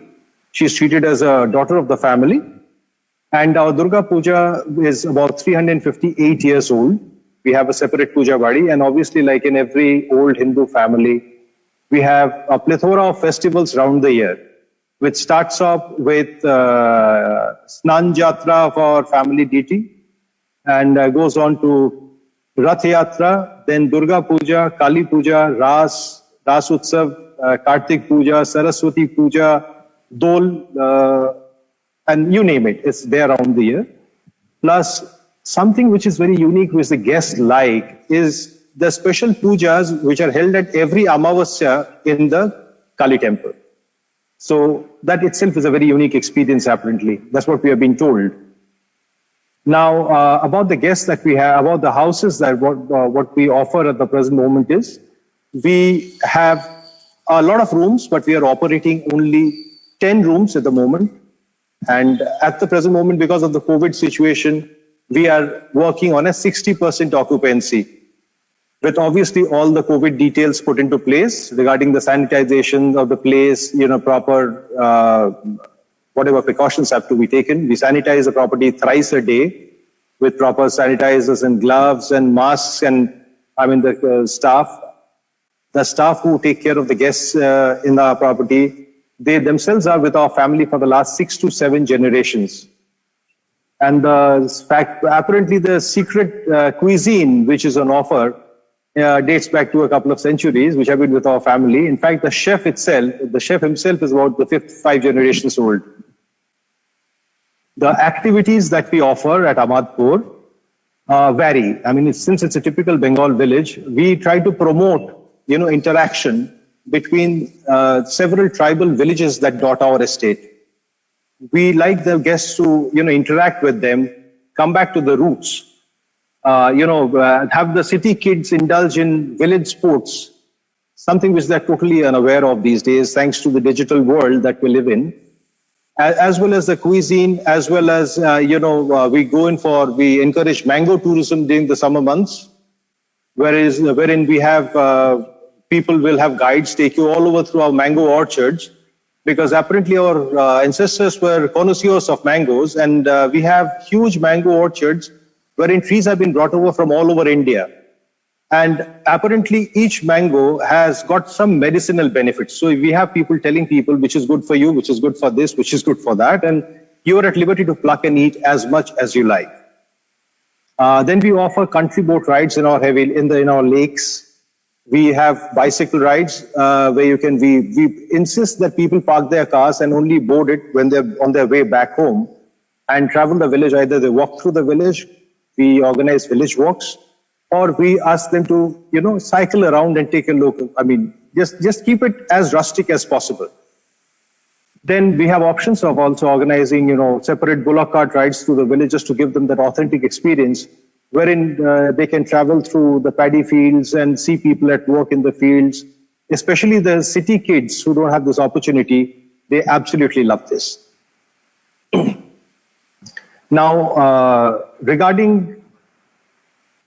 She's treated as a daughter of the family. And our Durga Puja is about 358 years old. We have a separate Puja Bari. And obviously, like in every old Hindu family, we have a plethora of festivals round the year, which starts off with Snan Jatra of our family deity and goes on to Rath Yatra, then Durga Puja, Kali Puja, Ras Utsav, Kartik Puja, Saraswati Puja, Dol, and you name it, it's there around the year. Plus, something which is very unique, which the guests like, is the special pujas which are held at every Amavasya in the Kali temple. So that itself is a very unique experience, apparently. That's what we have been told. Now, about the guests that we have, about the houses that what we offer at the present moment is, we have a lot of rooms, but we are operating only 10 rooms at the moment. And at the present moment, because of the COVID situation, we are working on a 60% occupancy. with obviously all the COVID details put into place regarding the sanitization of the place, proper, whatever precautions have to be taken. We sanitize the property thrice a day with proper sanitizers and gloves and masks, and the staff who take care of the guests in our property, they themselves are with our family for the last 6 to 7 generations. And apparently the secret cuisine, which is on offer, dates back to a couple of centuries, which have been with our family. In fact, the chef himself is about the 5th generations old. The activities that we offer at Ahmadpur vary. Since it's a typical Bengal village, we try to promote, interaction between several tribal villages that dot our estate. We like the guests to, interact with them, come back to the roots, have the city kids indulge in village sports, something which they're totally unaware of these days, thanks to the digital world that we live in, as well as the cuisine, as well as, we encourage mango tourism during the summer months, wherein we have, people will have guides take you all over through our mango orchards, because apparently our ancestors were connoisseurs of mangoes, and we have huge mango orchards wherein trees have been brought over from all over India. And apparently each mango has got some medicinal benefits. So we have people telling people which is good for you, which is good for this, which is good for that, and you are at liberty to pluck and eat as much as you like. Then we offer country boat rides in our lakes. We have bicycle rides where we insist that people park their cars and only board it when they're on their way back home and travel the village. Either they walk through the village, we organize village walks, or we ask them to, cycle around and take a look. Just keep it as rustic as possible. Then we have options of also organizing, separate bullock cart rides through the villages to give them that authentic experience, wherein they can travel through the paddy fields and see people at work in the fields. Especially the city kids who don't have this opportunity, they absolutely love this. Now, regarding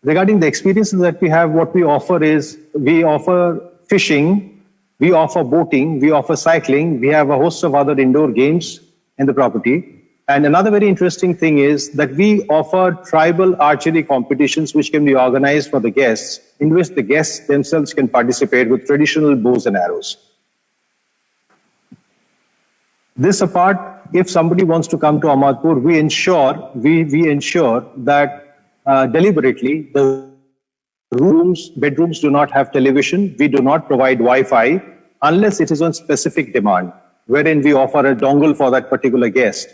the experiences that we have, what we offer is, we offer fishing, we offer boating, we offer cycling, we have a host of other indoor games in the property. And another very interesting thing is that we offer tribal archery competitions which can be organized for the guests, in which the guests themselves can participate with traditional bows and arrows. This apart, if somebody wants to come to Ahmadpur, we ensure that deliberately the bedrooms do not have television. We do not provide Wi-Fi unless it is on specific demand, wherein we offer a dongle for that particular guest.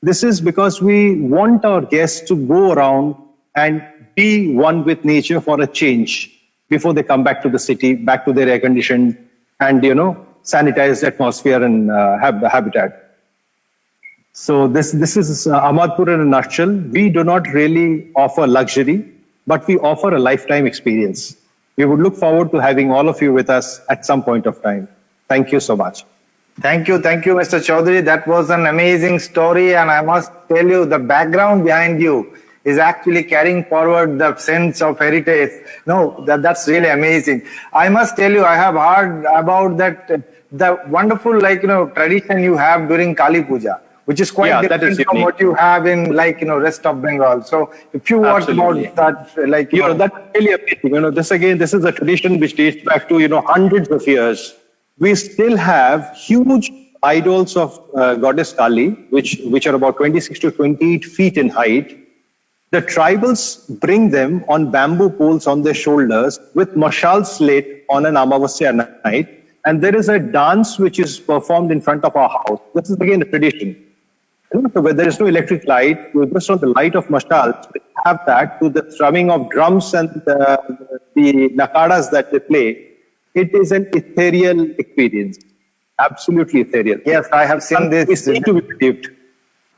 This is because we want our guests to go around and be one with nature for a change before they come back to the city, back to their air-conditioned and, sanitized atmosphere and habitat. So this is Ahmadpur in a nutshell. We do not really offer luxury, but we offer a lifetime experience. We would look forward to having all of you with us at some point of time. Thank you so much. Thank you, Mr. Chaudhary. That was an amazing story, and I must tell you, the background behind you is actually carrying forward the sense of heritage. No, that's really amazing. I must tell you, I have heard about the wonderful, tradition you have during Kali Puja, which is quite different from what you have in, rest of Bengal. So, if you watch about that, that's really amazing. This is a tradition which dates back to, hundreds of years. We still have huge idols of goddess Kali, which are about 26 to 28 feet in height. The tribals bring them on bamboo poles on their shoulders with mashals lit on an Amavasya night. And there is a dance which is performed in front of our house. This is again a tradition. So where there is no electric light, just on the light of mashals, we have that to the strumming of drums and the nakadas that they play. It is an ethereal experience, absolutely ethereal. Yes, I have seen this. It's to be believed.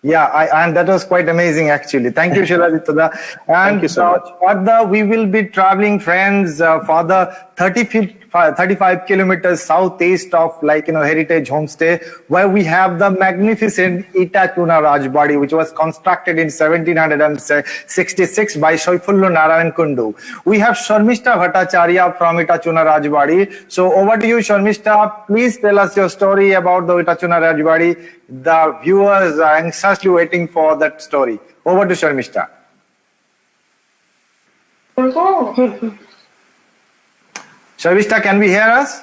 Yeah, and that was quite amazing, actually. Thank you, Shiladitya. And Thank you so much. further, we will be traveling, friends, for the 35 kilometers southeast of, heritage homestay, where we have the magnificent Itachuna Rajbadi, which was constructed in 1766 by Shoifullu Narayan Kundu. We have Sharmishta Bhattacharya from Itachuna Rajbadi. So over to you, Sharmishta. Please tell us your story about the Itachuna Rajbadi. The viewers are anxiously waiting for that story. Over to Sharmishta. Sharmishta, can we hear us?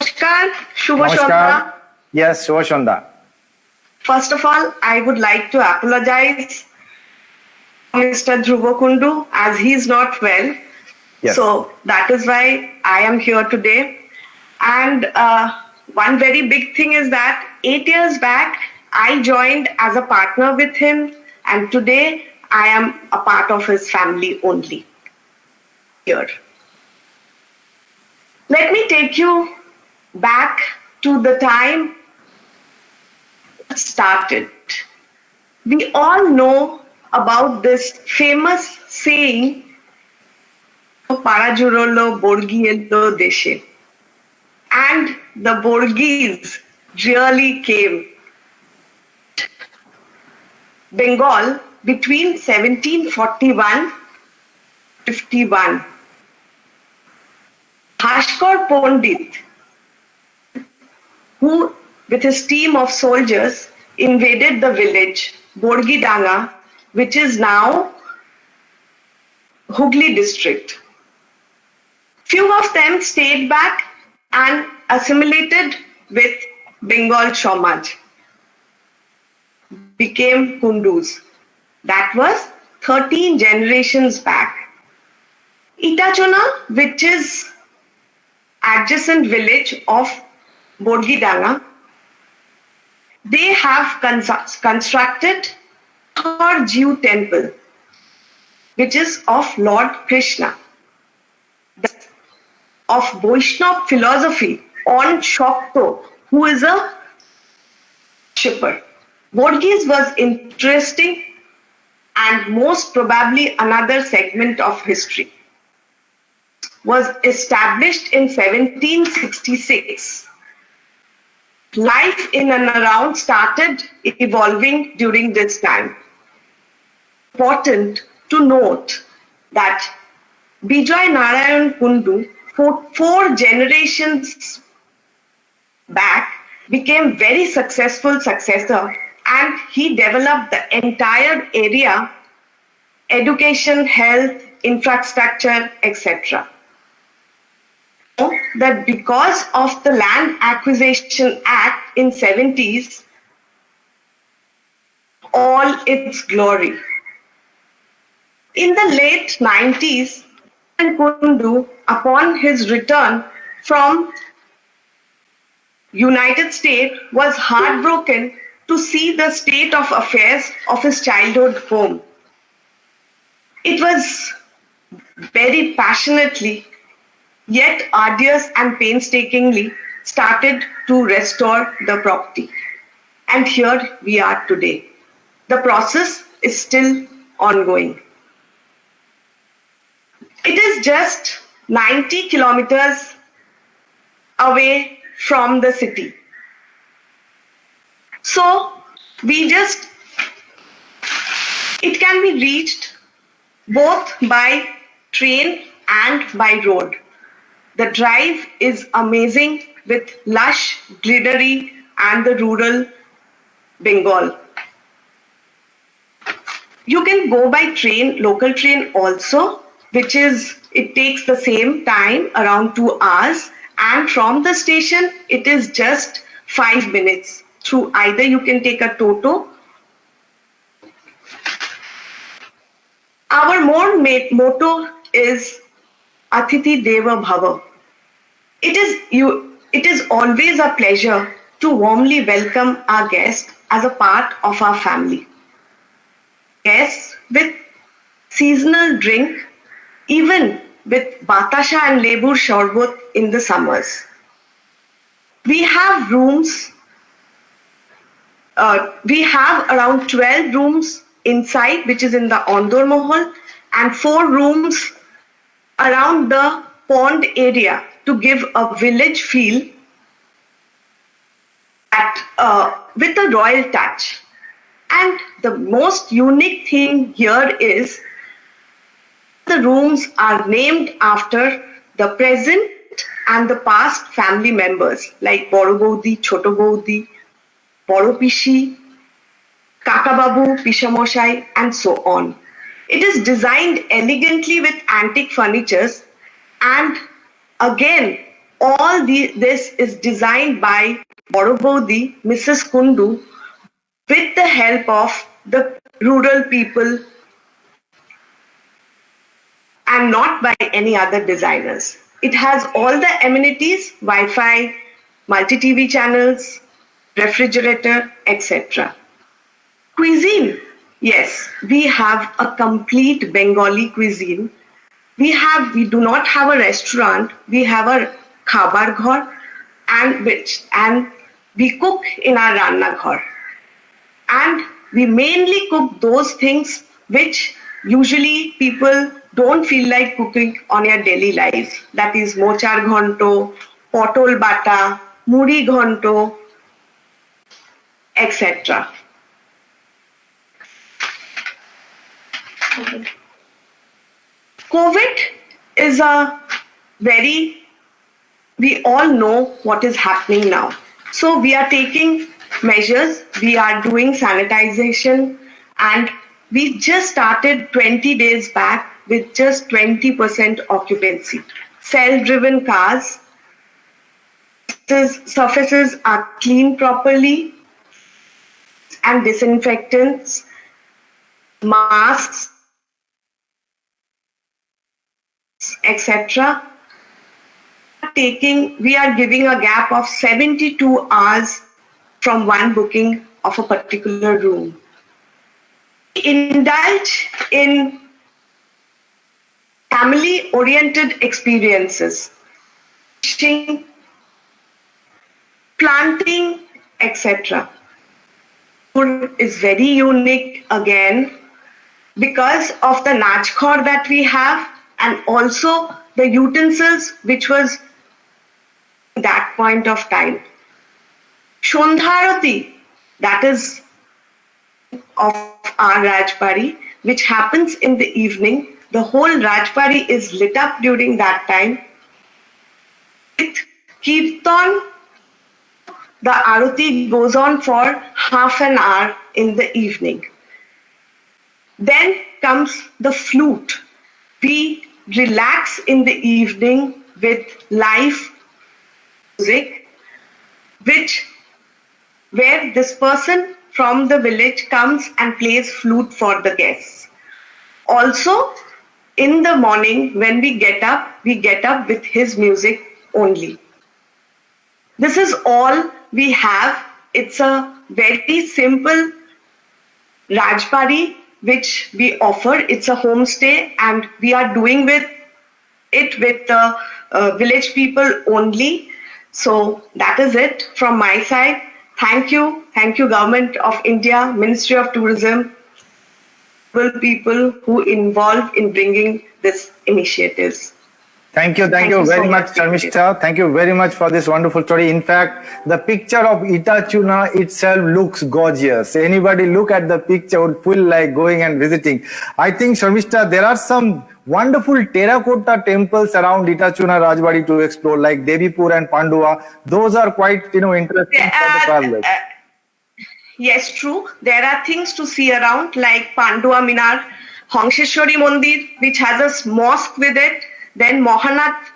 Namaskar, Shubha Namaskar. Shonda. Yes, Shubha Shonda. First of all, I would like to apologize to Mr. Dhruva Kundu as he is not well. Yes. So that is why I am here today. And one very big thing is that 8 years back, I joined as a partner with him, and today I am a part of his family only here. Let me take you back to the time it started. We all know about this famous saying, Parajurolo Borgiello Deshe. And the Borgis really came. Bengal between 1741-51. Bhaskar Pandit, who with his team of soldiers invaded the village Borgidanga, which is now Hooghly district. Few of them stayed back and assimilated with Bengal Samaj, became Kundus. That was 13 generations back. Itachuna, which is adjacent village of Borgidanga, they have constructed a Jew temple, which is of Lord Krishna, of Vaishnava philosophy on Shakto, who is a worshipper. Borgis was interesting and most probably another segment of history. Was established in 1766. Life in and around started evolving during this time. Important to note that Bijoy Narayan Kundu, four generations back, became very successful successor, and he developed the entire area, education, health, infrastructure, etc. That because of the Land Acquisition Act in 70s, all its glory. In the late 90s, Kundu, upon his return from United States, was heartbroken to see the state of affairs of his childhood home. It was very passionately, yet arduous and painstakingly started to restore the property. And here we are today. The process is still ongoing. It is just 90 kilometers away from the city. So it can be reached both by train and by road. The drive is amazing with lush greenery and the rural Bengal. You can go by train, local train also, it takes the same time, around 2 hours, and from the station it is just 5 minutes. Through either you can take a Toto. Our motto is Atithi Deva Bhava. It is always a pleasure to warmly welcome our guests as a part of our family. Guests with seasonal drink, even with batasha and lebur sharbat in the summers. We have rooms We have around 12 rooms inside, which is in the Ondor Mahal, and 4 rooms around the pond area to give a village feel with a royal touch. And the most unique thing here is the rooms are named after the present and the past family members like Boro Boudi, Choto Boudi, Boro Pishi, Kaka Babu, Pishamoshai, and so on. It is designed elegantly with antique furnitures, and again, all this is designed by Boro Boudi, Mrs. Kundu, with the help of the rural people and not by any other designers. It has all the amenities, Wi-Fi, multi-TV channels, refrigerator, etc. Cuisine. Yes, we have a complete Bengali cuisine. We do not have a restaurant. We have a khabar ghar, and we cook in our ranna ghar. And we mainly cook those things which usually people don't feel like cooking on your daily life. That is mochar ghonto, potol bata, muri ghonto, etc. COVID is we all know what is happening now. So we are taking measures, we are doing sanitization, and we just started 20 days back with just 20% occupancy. Self-driven cars, surfaces are cleaned properly, and disinfectants, masks, etc. We are giving a gap of 72 hours from one booking of a particular room. Indulge in family-oriented experiences, fishing, planting, etc. Food is very unique again because of the nachkhor that we have, and also the utensils which was at that point of time. Shondharati, that is of our Rajbari, which happens in the evening. The whole Rajbari is lit up during that time. With Kirtan, the Arati goes on for half an hour in the evening. Then comes the flute. We relax in the evening with live music, where this person from the village comes and plays flute for the guests. Also, in the morning when we get up with his music only. This is all we have. It's a very simple Rajbari which we offer. It's a homestay, and we are doing with the village people only. So that is it from my side. Thank you Government of India, Ministry of Tourism, people who involved in bringing this initiatives. Thank you very much, Sharmishta. Thank you very much for this wonderful story. In fact, the picture of Itachuna itself looks gorgeous. Anybody look at the picture would feel like going and visiting. I think, Sharmishta, there are some wonderful terracotta temples around Itachuna Rajbari to explore, like Devipur and Pandua. Those are quite, interesting for the travelers. Yes, true. There are things to see around, like Pandua Minar, Hongsheshwari Mandir, which has a mosque with it. Then Mohanath,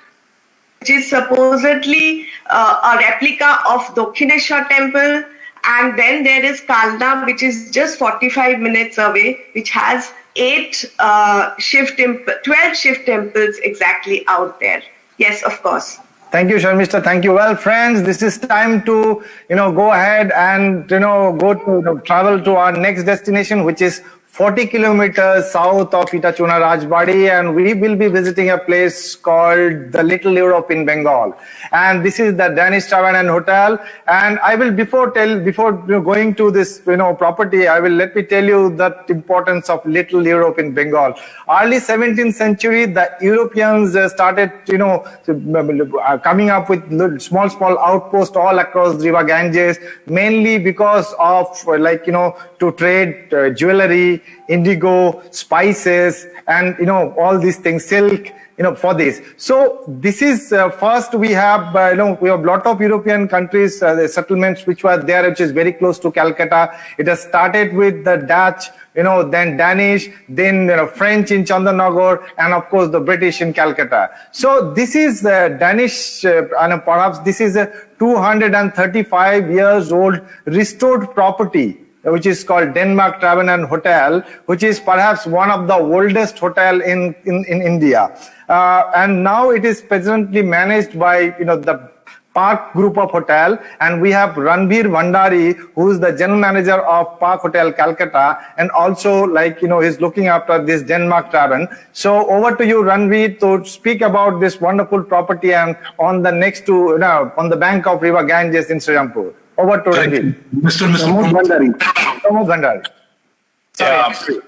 which is supposedly a replica of Dakshineshwar temple. And then there is Kalna, which is just 45 minutes away, which has 12 Shiv temples exactly out there. Yes, of course. Thank you, Sharmishta. Thank you. Well, friends, this is time to, go ahead and, travel to our next destination, which is 40 kilometers south of Itachuna Rajbari, and we will be visiting a place called the Little Europe in Bengal. And this is the Danish Tavern and Hotel. And I will before going to this property, let me tell you the importance of Little Europe in Bengal. Early 17th century, the Europeans started coming up with small outposts all across the river Ganges, mainly because of to trade jewelry, indigo, spices, and all these things, silk, for this. So this is first we have we have lot of European countries, the settlements which were there, which is very close to Calcutta. It has started with the Dutch, then Danish, then French in Chandanagar, and of course the British in Calcutta. So this is Danish, and perhaps this is a 235 years old restored property, which is called Denmark Tavern and Hotel, which is perhaps one of the oldest hotel in India. And now it is presently managed by the Park Group of Hotel, and we have Ranbir Bhandari, who is the general manager of Park Hotel Calcutta, and also he's looking after this Denmark Tavern. So over to you, Ranbir, to speak about this wonderful property and on the next to on the bank of River Ganges in Srirampur. Over to Ranbir. Mr. Pramod Bhandari. Sorry.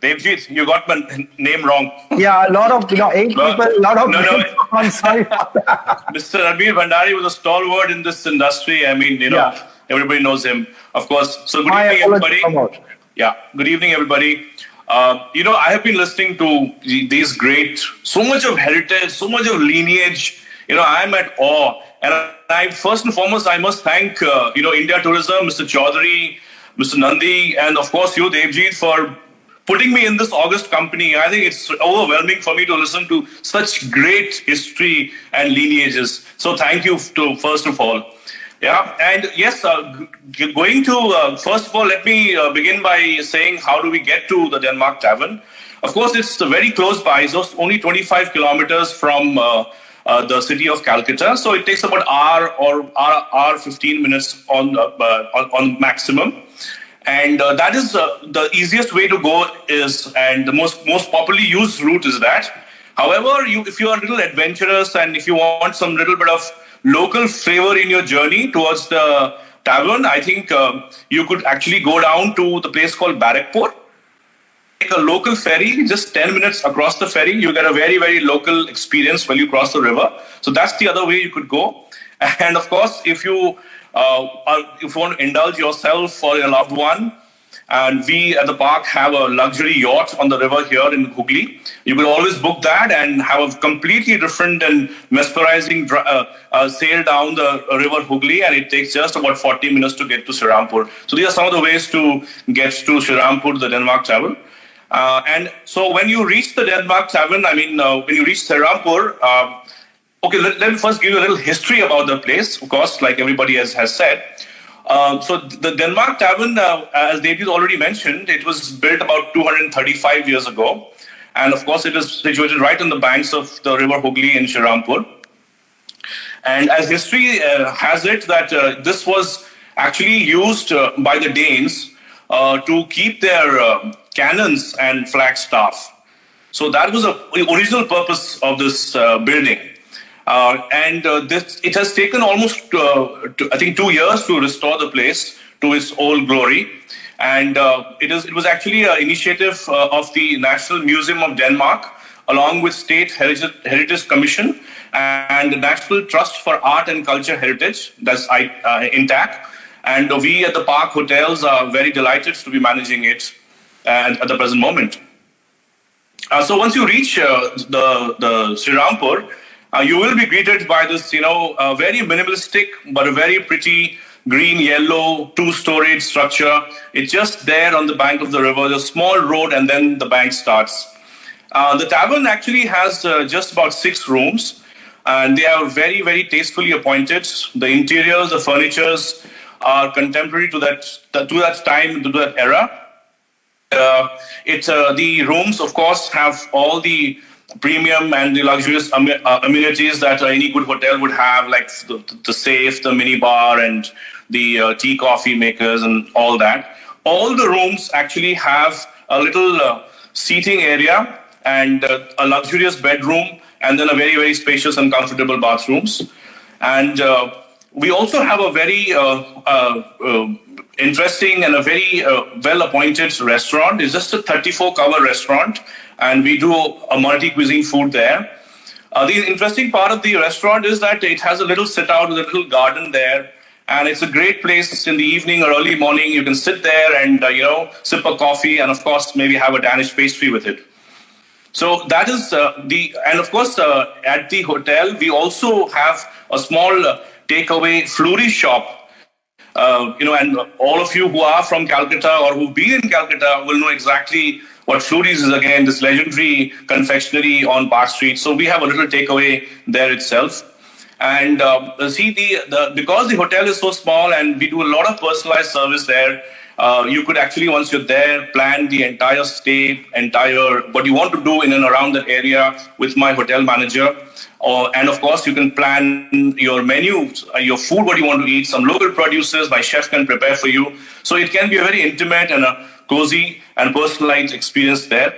Devjit, you got my name wrong. Yeah, a lot of 8 people, a lot of. No. I'm sorry for that. Mr. Ranbir Bhandari was a stalwart in this industry. I mean, everybody knows him, of course. So good evening, everybody. Yeah, good evening, everybody. I have been listening to these great, so much of heritage, so much of lineage. I'm at awe. And I first and foremost, I must thank, India Tourism, Mr. Chaudhary, Mr. Nandi, and of course you, Devjit, for putting me in this august company. I think it's overwhelming for me to listen to such great history and lineages. So thank you first of all. Yeah, and yes, going to, first of all, let me begin by saying how do we get to the Denmark Tavern? Of course, it's very close by, it's only 25 kilometers from the city of Calcutta. So it takes about hour 15 minutes on maximum. And that is the easiest way to go and the most popularly used route is that. However, if you are a little adventurous and if you want some little bit of local flavor in your journey towards the tavern, I think you could actually go down to the place called Barakpur. Take a local ferry, just 10 minutes across the ferry. You get a very, very local experience when you cross the river. So that's the other way you could go. And of course, if you want to indulge yourself or your loved one, and we at the park have a luxury yacht on the river here in Hooghly, you can always book that and have a completely different and mesmerizing sail down the river Hooghly, and it takes just about 40 minutes to get to Srirampur. So these are some of the ways to get to Srirampur, the Denmark Tavern. And so when you reach the Denmark Tavern, when you reach Srirampur, okay, let me first give you a little history about the place, of course, like everybody has said. So the Denmark Tavern, as David already mentioned, it was built about 235 years ago. And of course, it is situated right on the banks of the river Hooghly in Srirampur. And as history has it, that this was actually used by the Danes to keep their cannons and flagstaff. So that was the original purpose of this building. It has taken almost, I think, 2 years to restore the place to its old glory. And it was actually an initiative of the National Museum of Denmark, along with State Heritage Commission and the National Trust for Art and Culture Heritage, that's INTAC. And we at the Park Hotels are very delighted to be managing it at the present moment. So once you reach the Srirampur, you will be greeted by this, very minimalistic but a very pretty green-yellow two-storied structure. It's just there on the bank of the river. There's a small road and then the bank starts. The tavern actually has just about 6 rooms, and they are very, very tastefully appointed. The interiors, the furnitures are contemporary to that time, to that era. The rooms, of course, have all the premium and the luxurious amenities that any good hotel would have, like the safe, the mini bar, and the tea coffee makers and all that. all the rooms actually have a little seating area and a luxurious bedroom, and then a very, very spacious and comfortable bathrooms. And we also have a very interesting and a very well-appointed restaurant. It's just a 34-cover restaurant, and we do a multi-cuisine food there. The interesting part of the restaurant is that it has a little sit-out with a little garden there, and it's a great place in the evening or early morning. You can sit there and, sip a coffee and, of course, maybe have a Danish pastry with it. So that is and of course, at the hotel, we also have a small takeaway flurry shop. And all of you who are from Calcutta or who've been in Calcutta will know exactly what Flurries is, again, this legendary confectionery on Park Street. So we have a little takeaway there itself. And because the hotel is so small and we do a lot of personalized service there, you could actually, once you're there, plan the entire stay, what you want to do in and around that area with my hotel manager. And of course, you can plan your menu, your food, what you want to eat. Some local producers, my chef can prepare for you. So it can be a very intimate and a cozy and personalized experience there.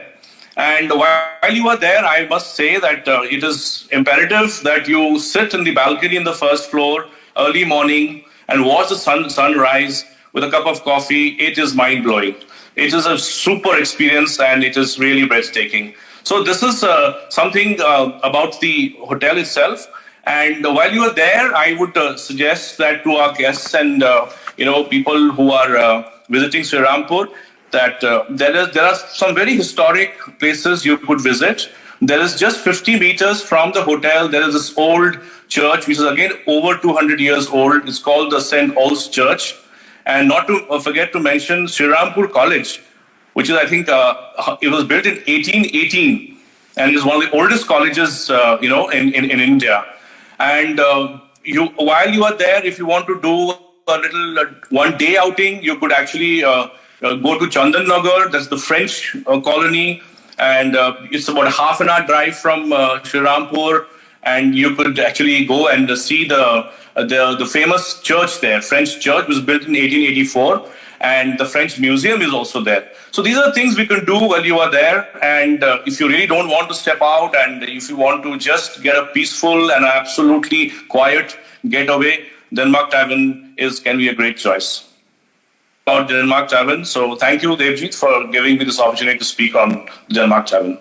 And while you are there, I must say that it is imperative that you sit in the balcony in the first floor early morning and watch the sunrise with a cup of coffee. It is mind-blowing. It is a super experience and it is really breathtaking. So this is something about the hotel itself. And while you are there, I would suggest that to our guests and people who are visiting Sri Rampur, that there are some very historic places you could visit. There is just 50 meters from the hotel, there is this old church, which is again over 200 years old. It's called the St. Paul's Church. And not to forget to mention Sri Rampur College, which is, I think, it was built in 1818 and is one of the oldest colleges, in India. And while you are there, if you want to do a little one-day outing, you could actually go to Chandan Nagar. That's the French colony, and it's about a half an hour drive from Sri Rampur. And you could actually go and see the famous church there. French church was built in 1884, and the French museum is also there. So these are things we can do while you are there. And if you really don't want to step out, and if you want to just get a peaceful and absolutely quiet getaway, Denmark Tavern can be a great choice. About Denmark Tavern. So thank you, Devjit, for giving me this opportunity to speak on Denmark Tavern.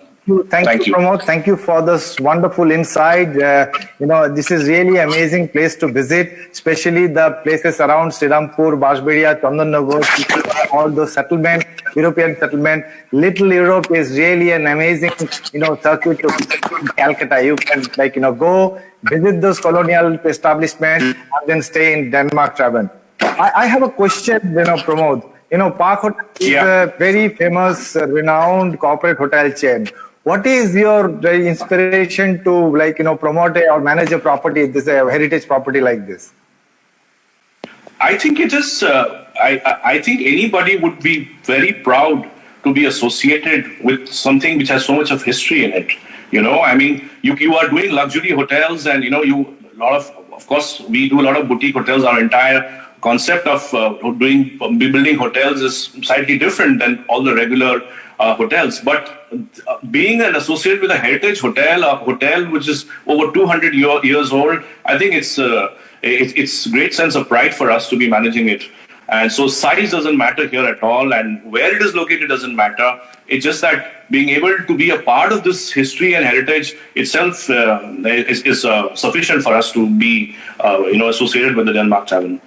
Thank you, Pramod. Thank you for this wonderful insight. This is really amazing place to visit, especially the places around Sri Rampur, Bajberia, Chandanagar, all those settlements, European settlement. Little Europe is really an amazing, circuit to Calcutta. You can, go visit those colonial establishments and then stay in Denmark Tavern. I have a question, Pramod. Park Hotel is a very famous, renowned corporate hotel chain. What is your inspiration to promote or manage a property, a heritage property like this? I think it is. I think anybody would be very proud to be associated with something which has so much of history in it. You are doing luxury hotels, and of course, we do a lot of boutique hotels. Our entire concept of building hotels is slightly different than all the regular hotels. But being an associate with a heritage hotel, a hotel which is over 200 years old, I think it's a great sense of pride for us to be managing it. And so size doesn't matter here at all, and where it is located doesn't matter. It's just that being able to be a part of this history and heritage itself is sufficient for us to be associated with the Denmark Tavern.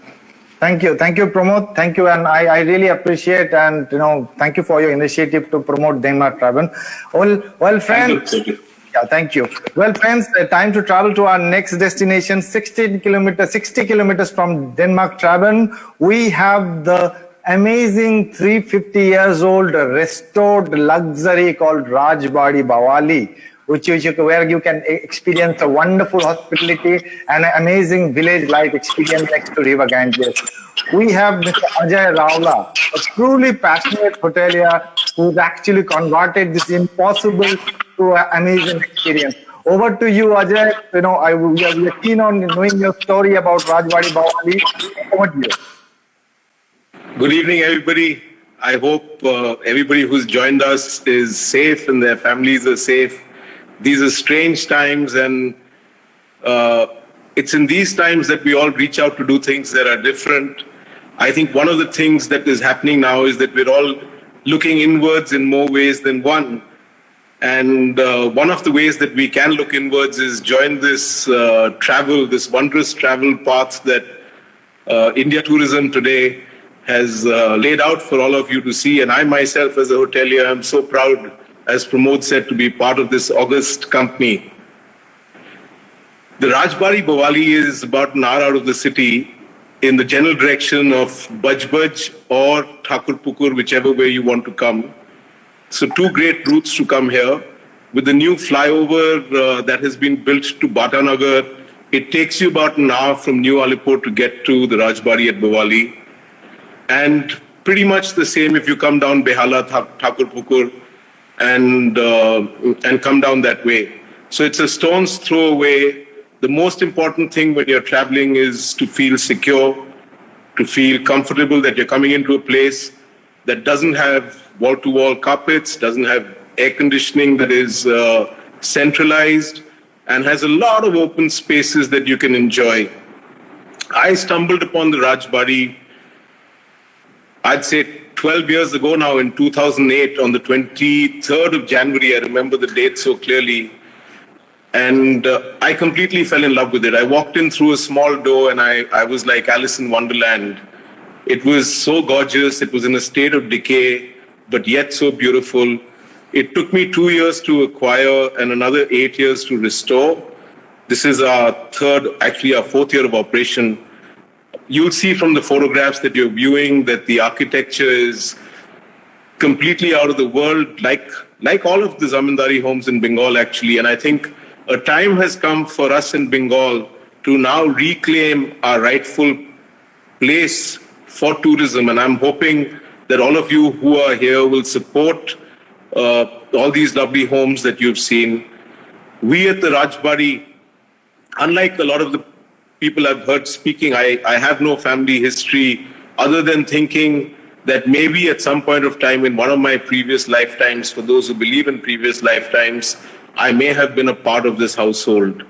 Thank you, Pramod. Thank you, and I really appreciate and thank you for your initiative to promote Denmark Tavern. Well, friends. Thank you. Yeah, thank you. Well, friends, time to travel to our next destination, 60 kilometers from Denmark Tavern. We have the amazing 350 years old restored luxury called Rajbari Bawali, where you can experience a wonderful hospitality and an amazing village life experience next to River Ganges. We have Mr. Ajay Rawla, a truly passionate hotelier who's actually converted this impossible to an amazing experience. Over to you, Ajay. We are keen on knowing your story about Rajbari Bawali. Over to you. Good evening, everybody. I hope everybody who's joined us is safe and their families are safe. These are strange times, and it's in these times that we all reach out to do things that are different. I think one of the things that is happening now is that we're all looking inwards in more ways than one. And one of the ways that we can look inwards is join this this wondrous travel path that India Tourism today has laid out for all of you to see. And I myself, as a hotelier, am so proud, as Pramod said, to be part of this august company. The Rajbari Bawali is about an hour out of the city in the general direction of Bajbaj or Thakurpukur, whichever way you want to come. So two great routes to come here. With the new flyover that has been built to Batanagar, it takes you about an hour from New Alipur to get to the Rajbari at Bawali. And pretty much the same if you come down Behala, Thakurpukur, and come down that way. So it's a stone's throw away. The most important thing when you're traveling is to feel secure, to feel comfortable that you're coming into a place that doesn't have wall-to-wall carpets, doesn't have air conditioning that is centralized, and has a lot of open spaces that you can enjoy. I stumbled upon the Rajbari, I'd say 12 years ago now, in 2008, on the 23rd of January. I remember the date so clearly. And I completely fell in love with it. I walked in through a small door and I was like Alice in Wonderland. It was so gorgeous. It was in a state of decay, but yet so beautiful. It took me 2 years to acquire and another 8 years to restore. This is our fourth year of operation. You'll see from the photographs that you're viewing that the architecture is completely out of the world, like all of the Zamindari homes in Bengal, actually. And I think a time has come for us in Bengal to now reclaim our rightful place for tourism. And I'm hoping that all of you who are here will support all these lovely homes that you've seen. We at the Rajbari, unlike a lot of the people I've heard speaking, I have no family history other than thinking that maybe at some point of time in one of my previous lifetimes, for those who believe in previous lifetimes, I may have been a part of this household.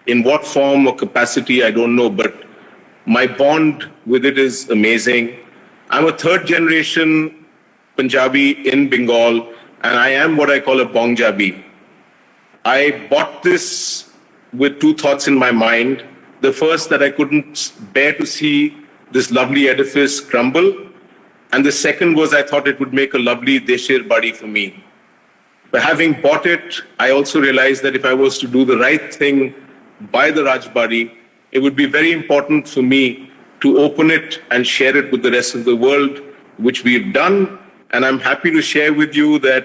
In what form or capacity, I don't know, but my bond with it is amazing. I'm a third generation Punjabi in Bengal, and I am what I call a Bongjabi. I bought this with two thoughts in my mind. The first, that I couldn't bear to see this lovely edifice crumble. And the second was I thought it would make a lovely Deshir Bari for me. But having bought it, I also realized that if I was to do the right thing by the Rajbari, it would be very important for me to open it and share it with the rest of the world, which we've done. And I'm happy to share with you that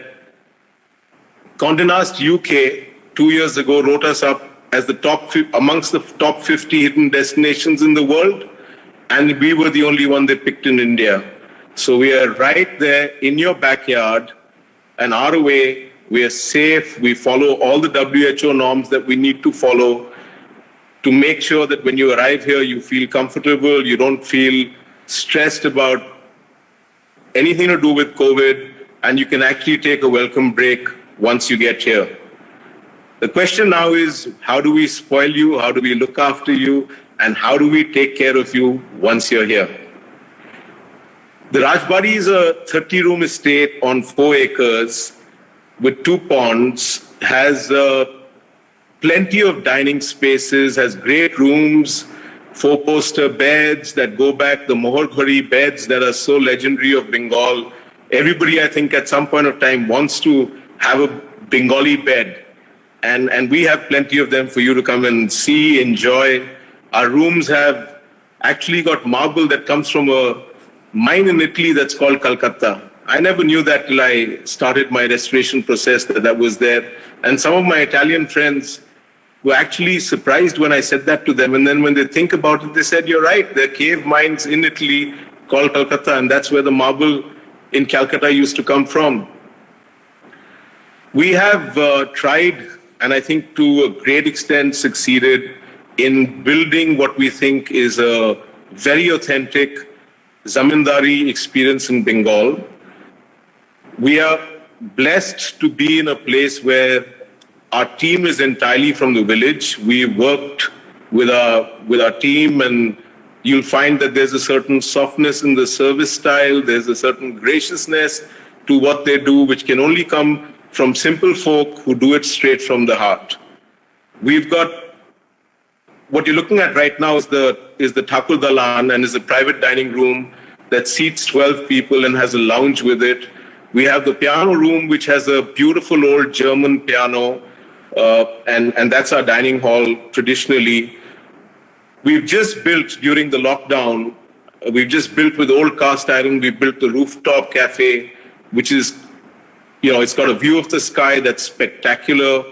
Condé Nast UK 2 years ago wrote us up as amongst the top 50 hidden destinations in the world, and we were the only one they picked in India. So we are right there in your backyard, an hour away. We are safe. We follow all the WHO norms that we need to follow to make sure that when you arrive here, you feel comfortable, you don't feel stressed about anything to do with COVID, and you can actually take a welcome break once you get here. The question now is, how do we spoil you? How do we look after you? And how do we take care of you once you're here? The Rajbari is a 30-room estate on 4 acres with 2 ponds, has plenty of dining spaces, has great rooms, 4-poster beds that go back, the Mohor Ghori beds that are so legendary of Bengal. Everybody, I think, at some point of time wants to have a Bengali bed. And we have plenty of them for you to come and see, enjoy. Our rooms have actually got marble that comes from a mine in Italy that's called Calcutta. I never knew that till I started my restoration process that was there. And some of my Italian friends were actually surprised when I said that to them. And then when they think about it, they said, you're right, there are cave mines in Italy called Calcutta, and that's where the marble in Calcutta used to come from. We have tried, and I think to a great extent succeeded, in building what we think is a very authentic Zamindari experience in Bengal. We are blessed to be in a place where our team is entirely from the village. We worked with our team, and you'll find that there's a certain softness in the service style. There's a certain graciousness to what they do, which can only come from simple folk who do it straight from the heart. We've got what you're looking at right now is the Thakur Dalan, and is a private dining room that seats 12 people and has a lounge with it. We have the piano room, which has a beautiful old German piano, and that's our dining hall traditionally. We've just built during the lockdown, with old cast iron, we built the rooftop cafe, which is, it's got a view of the sky that's spectacular.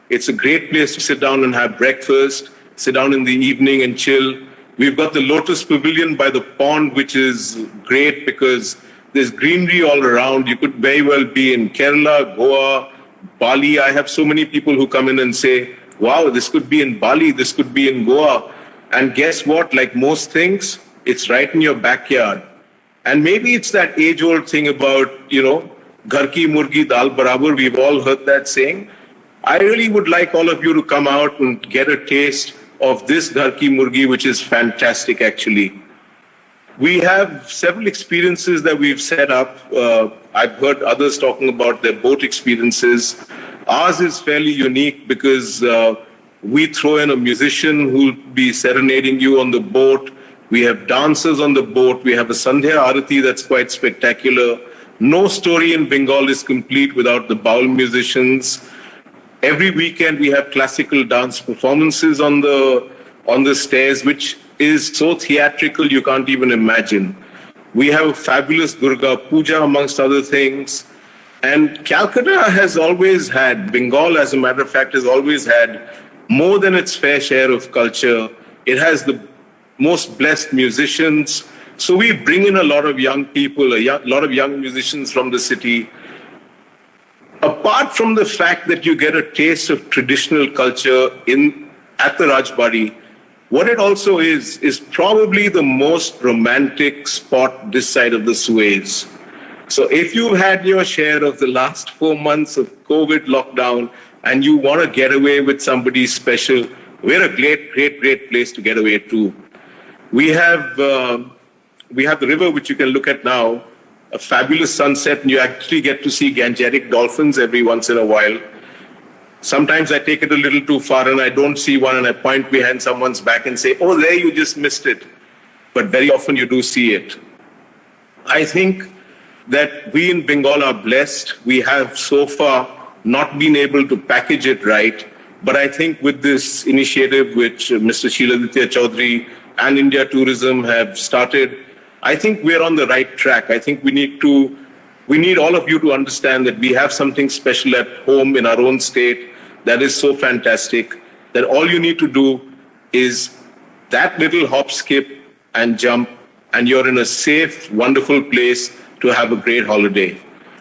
It's a great place to sit down and have breakfast, sit down in the evening and chill. We've got the Lotus Pavilion by the pond, which is great because there's greenery all around. You could very well be in Kerala, Goa, Bali. I have so many people who come in and say, wow, this could be in Bali, this could be in Goa. And guess what? Like most things, it's right in your backyard. And maybe it's that age-old thing about, Ghar ki murgi dal barabar. We've all heard that saying. I really would like all of you to come out and get a taste of this Ghar ki murgi, which is fantastic, actually. We have several experiences that we've set up. I've heard others talking about their boat experiences. Ours is fairly unique because we throw in a musician who'll be serenading you on the boat. We have dancers on the boat. We have a Sandhya Arati that's quite spectacular. No story in Bengal is complete without the Baul musicians. Every weekend we have classical dance performances on the stairs, which is so theatrical you can't even imagine. We have a fabulous Durga Puja, amongst other things. And Calcutta has always had, Bengal as a matter of fact, has always had more than its fair share of culture. It has the most blessed musicians. So we bring in a lot of young people, a lot of young musicians from the city. Apart from the fact that you get a taste of traditional culture at the Rajbari, what it also is probably the most romantic spot this side of the Suez. So if you've had your share of the last 4 months of COVID lockdown and you want to get away with somebody special, we're a great place to get away to. We have the river, which you can look at now, a fabulous sunset, and you actually get to see Gangetic dolphins every once in a while. Sometimes I take it a little too far and I don't see one and I point behind someone's back and say, oh, there, you just missed it. But very often you do see it. I think that we in Bengal are blessed. We have so far not been able to package it right. But I think with this initiative, which Mr. Shiladitya Chaudhary and India Tourism have started, I think we're on the right track. I think we need all of you to understand that we have something special at home in our own state that is so fantastic that all you need to do is that little hop, skip, and jump, and you're in a safe, wonderful place to have a great holiday.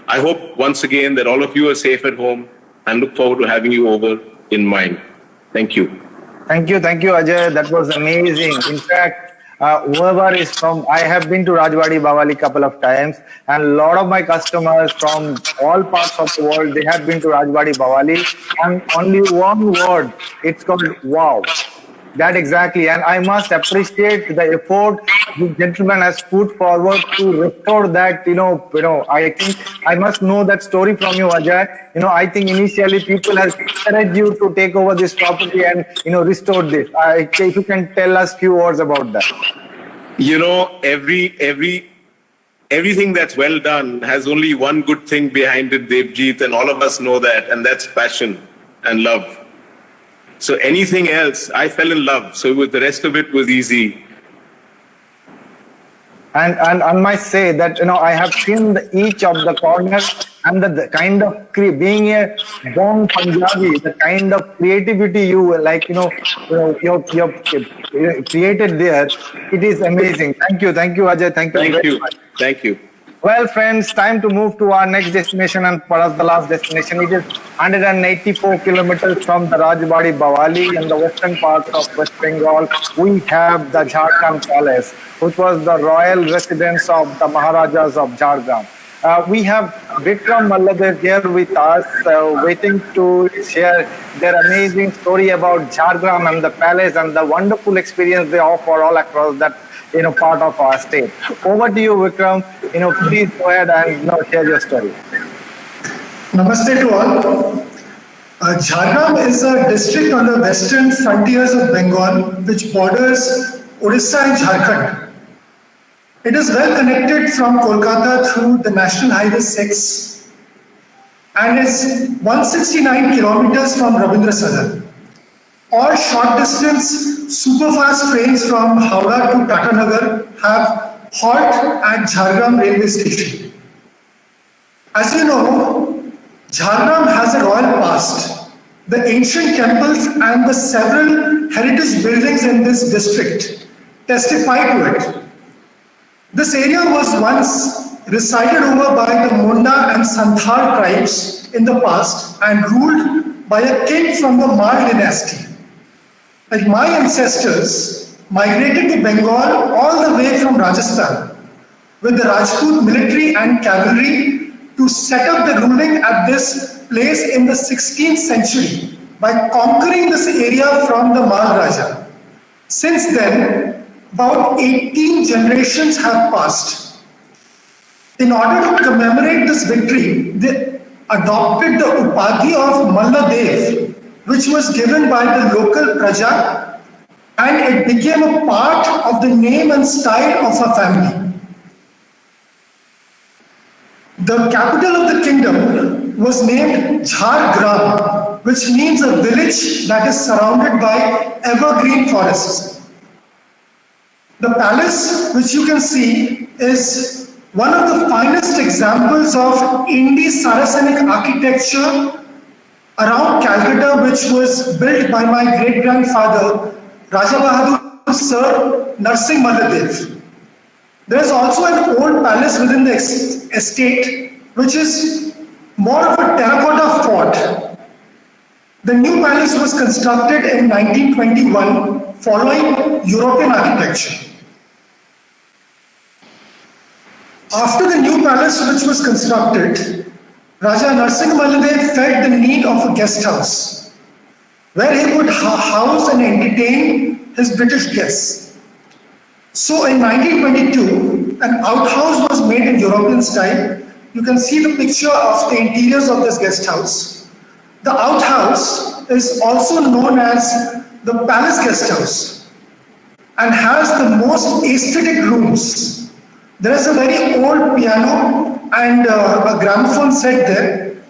I hope once again that all of you are safe at home and look forward to having you over in mine. Thank you. Thank you, Ajay. That was amazing. In fact, whoever is from, I have been to Rajbari Bawali a couple of times, and a lot of my customers from all parts of the world, they have been to Rajbari Bawali, and only one word, it's called wow. That exactly, and I must appreciate the effort the gentleman has put forward to restore that. I think I must know that story from you, Ajay. I think initially people have encouraged you to take over this property and restore this. If you can tell us few words about that. Everything that's well done has only one good thing behind it, Devjit, and all of us know that, and that's passion and love. So anything else, I fell in love. So the rest of it was easy. And I must say that I have seen each of the corners and the kind of being a born Punjabi, the kind of creativity you created there. It is amazing. Thank you, Ajay. Thank you. Thank you. Well, friends, time to move to our next destination, and perhaps the last destination. It is 184 kilometers from the Rajbari Bawali in the western parts of West Bengal. We have the Jharkhand Palace, which was the royal residence of the Maharajas of Jharkhand. We have Vikram Malladev here with us, waiting to share their amazing story about Jhargram and the palace and the wonderful experience they offer all across that part of our state. Over to you, Vikram. Please go ahead and share your story. Namaste to all. Jhargram is a district on the western frontiers of Bengal, which borders Orissa and Jharkhand. It is well connected from Kolkata through the National Highway 6 and is 169 kilometers from Rabindra Sadar. All short distance superfast trains from Howrah to Tatanagar have halt at Jhargram railway station. As you know, Jhargram has a royal past. The ancient temples and the several heritage buildings in this district testify to it. This area was once resided over by the Munda and Santhal tribes in the past and ruled by a king from the Mar dynasty. Like my ancestors migrated to Bengal all the way from Rajasthan with the Rajput military and cavalry to set up the ruling at this place in the 16th century by conquering this area from the Maharaja. Since then, about 18 generations have passed. In order to commemorate this victory, they adopted the Upadhi of Malladev, which was given by the local Praja, and it became a part of the name and style of a family. The capital of the kingdom was named Jhargram, which means a village that is surrounded by evergreen forests. The palace, which you can see, is one of the finest examples of Indo-Saracenic architecture around Calcutta, which was built by my great-grandfather, Raja Bahadur Sir Narsingh Malladev. There is also an old palace within the estate, which is more of a terracotta fort. The new palace was constructed in 1921 following European architecture. After the new palace which was constructed, Raja Narsingh Malladev felt the need of a guest house where he would house and entertain his British guests. So in 1922, an outhouse was made in European style. You can see the picture of the interiors of this guest house. The outhouse is also known as the Palace Guest House and has the most aesthetic rooms. There is a very old piano and a gramophone set there.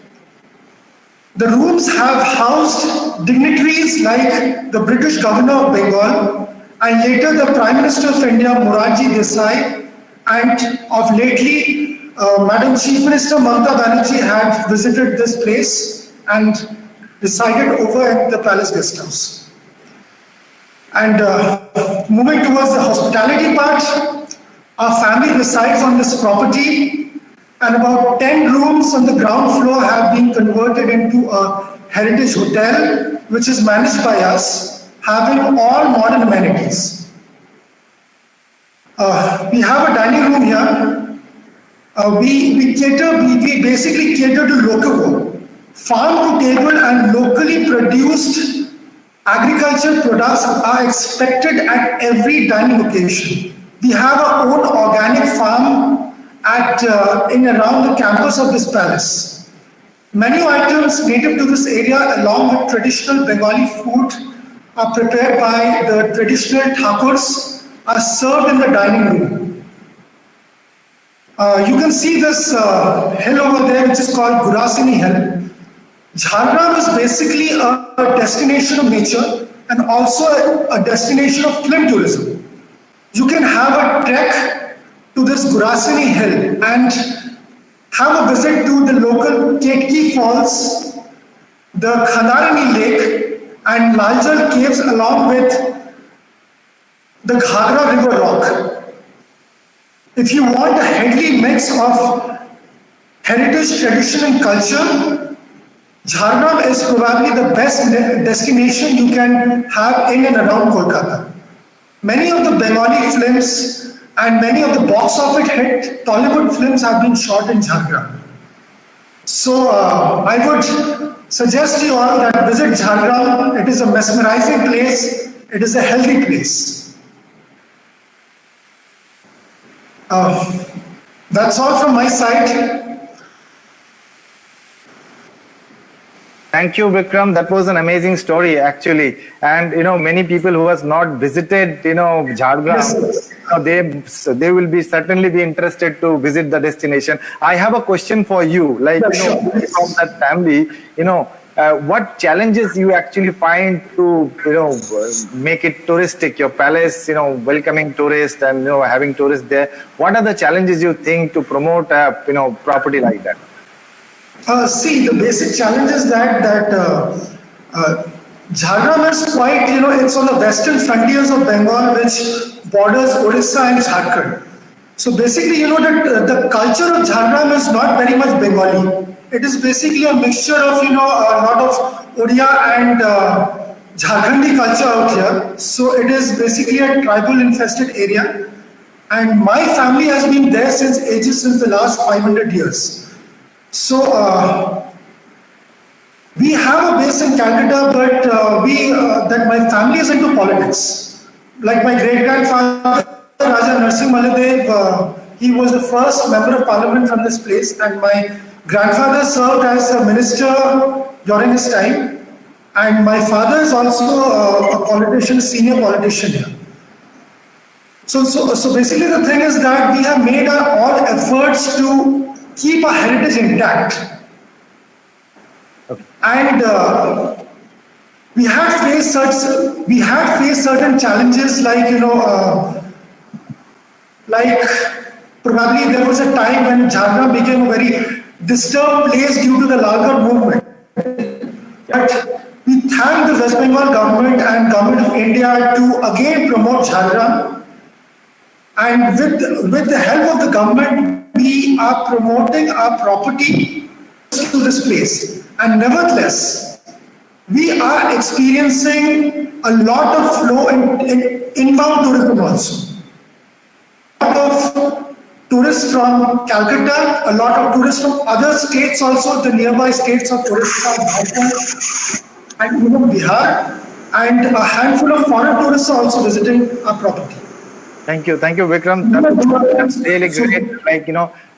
The rooms have housed dignitaries like the British Governor of Bengal and later the Prime Minister of India, Morarji Desai, and of lately, Madam Chief Minister Mamata Banerjee had visited this place and resided over at the Palace Guest House. And moving towards the hospitality part, our family resides on this property, and about 10 rooms on the ground floor have been converted into a heritage hotel, which is managed by us, having all modern amenities. We have a dining room here. We basically cater to local farm to table and locally produced agricultural products are expected at every dining location. We have our own organic farm in around the campus of this palace. Menu items native to this area along with traditional Bengali food are prepared by the traditional Thakurs are served in the dining room. You can see this hill over there which is called Gurasini Hill. Jhargram is basically a destination of nature and also a destination of film tourism. You can have a trek to this Gurasini Hill and have a visit to the local Ketki Falls, the Khandarani Lake and Laljal Caves along with the Ghagra River Rock. If you want a healthy mix of heritage, tradition and culture, Jhargram is probably the best destination you can have in and around Kolkata. Many of the Bengali films and many of the box office hit Tollywood films have been shot in Jharkhand. So I would suggest you all that visit Jharkhand. It is a mesmerizing place. It is a healthy place. That's all from my side. Thank you, Vikram. That was an amazing story, actually. And many people who has not visited, Jharkhand, they will be certainly be interested to visit the destination. I have a question for you, like from that family, what challenges you actually find to make it touristic, your palace, welcoming tourists and having tourists there. What are the challenges you think to promote a property like that? See, the basic challenge is that Jharkhand is quite, it's on the western frontiers of Bengal, which borders Odisha and Jharkhand. So basically, that the culture of Jharkhand is not very much Bengali. It is basically a mixture of, a lot of Odia and Jharkhandi culture out here. So it is basically a tribal infested area. And my family has been there since the last 500 years. So we have a base in Calcutta, but that my family is into politics. Like my great-grandfather, Raja Narsingh Maladev, he was the first member of parliament from this place, and my grandfather served as a minister during his time, and my father is also a politician, senior politician here. So basically the thing is that we have made all efforts to keep our heritage intact. And we had faced certain challenges like probably there was a time when Jharkhand became a very disturbed place due to the Lalgarh movement. But we thank the West Bengal government and government of India to again promote Jharkhand. And with the help of the government, we are promoting our property to this place. And nevertheless, we are experiencing a lot of flow in inbound tourism also. A lot of tourists from Calcutta, a lot of tourists from other states also, the nearby states of Odisha, Bhopal, and even Bihar, and a handful of foreign tourists are also visiting our property. Thank you, Vikram. That's really great.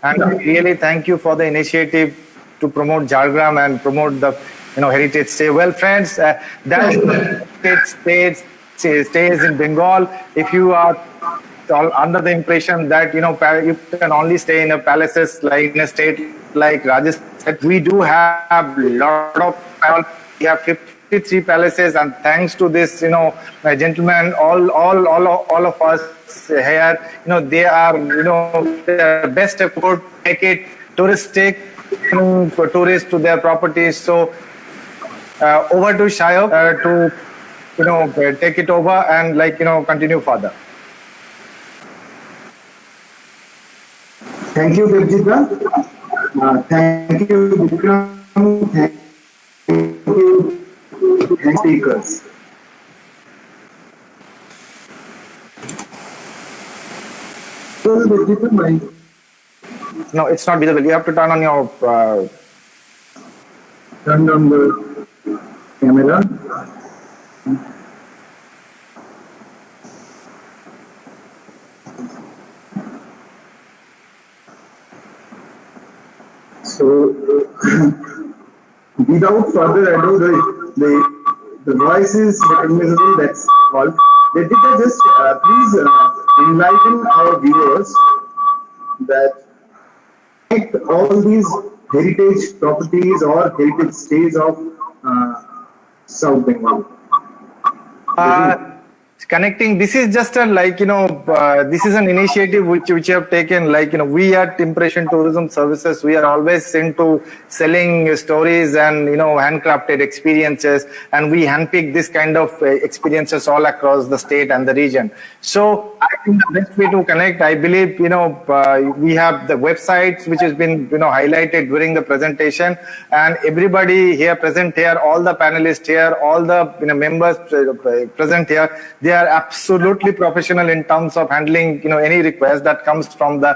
And really thank you for the initiative to promote Jharkhand and promote the heritage stay. Well, friends, that stays in Bengal. If you are under the impression that you can only stay in a palaces like in a state like Rajasthan, we do have a lot of. We have 53 palaces, and thanks to this, gentlemen, all of us here, they are, their best effort to make it touristic for tourists to their properties. So over to Shayok to take it over and continue further. Thank you, Devjit. Thank you, Vikram. Thank you, speakers. No, it's not visible. You have to turn on your... Turn on the camera. So, without further ado, the voice is recognizable, that's all. Devjit, just please enlighten our viewers that all these heritage properties or heritage stays of South Bengal. Connecting, this is just a this is an initiative which we have taken. We at Impression Tourism Services, we are always into selling stories and handcrafted experiences, and we handpick this kind of experiences all across the state and the region. So I think the best way to connect, I believe, we have the websites which has been highlighted during the presentation, and everybody here present here, all the panelists here, all the members present here, they they are absolutely professional in terms of handling, any request that comes from the,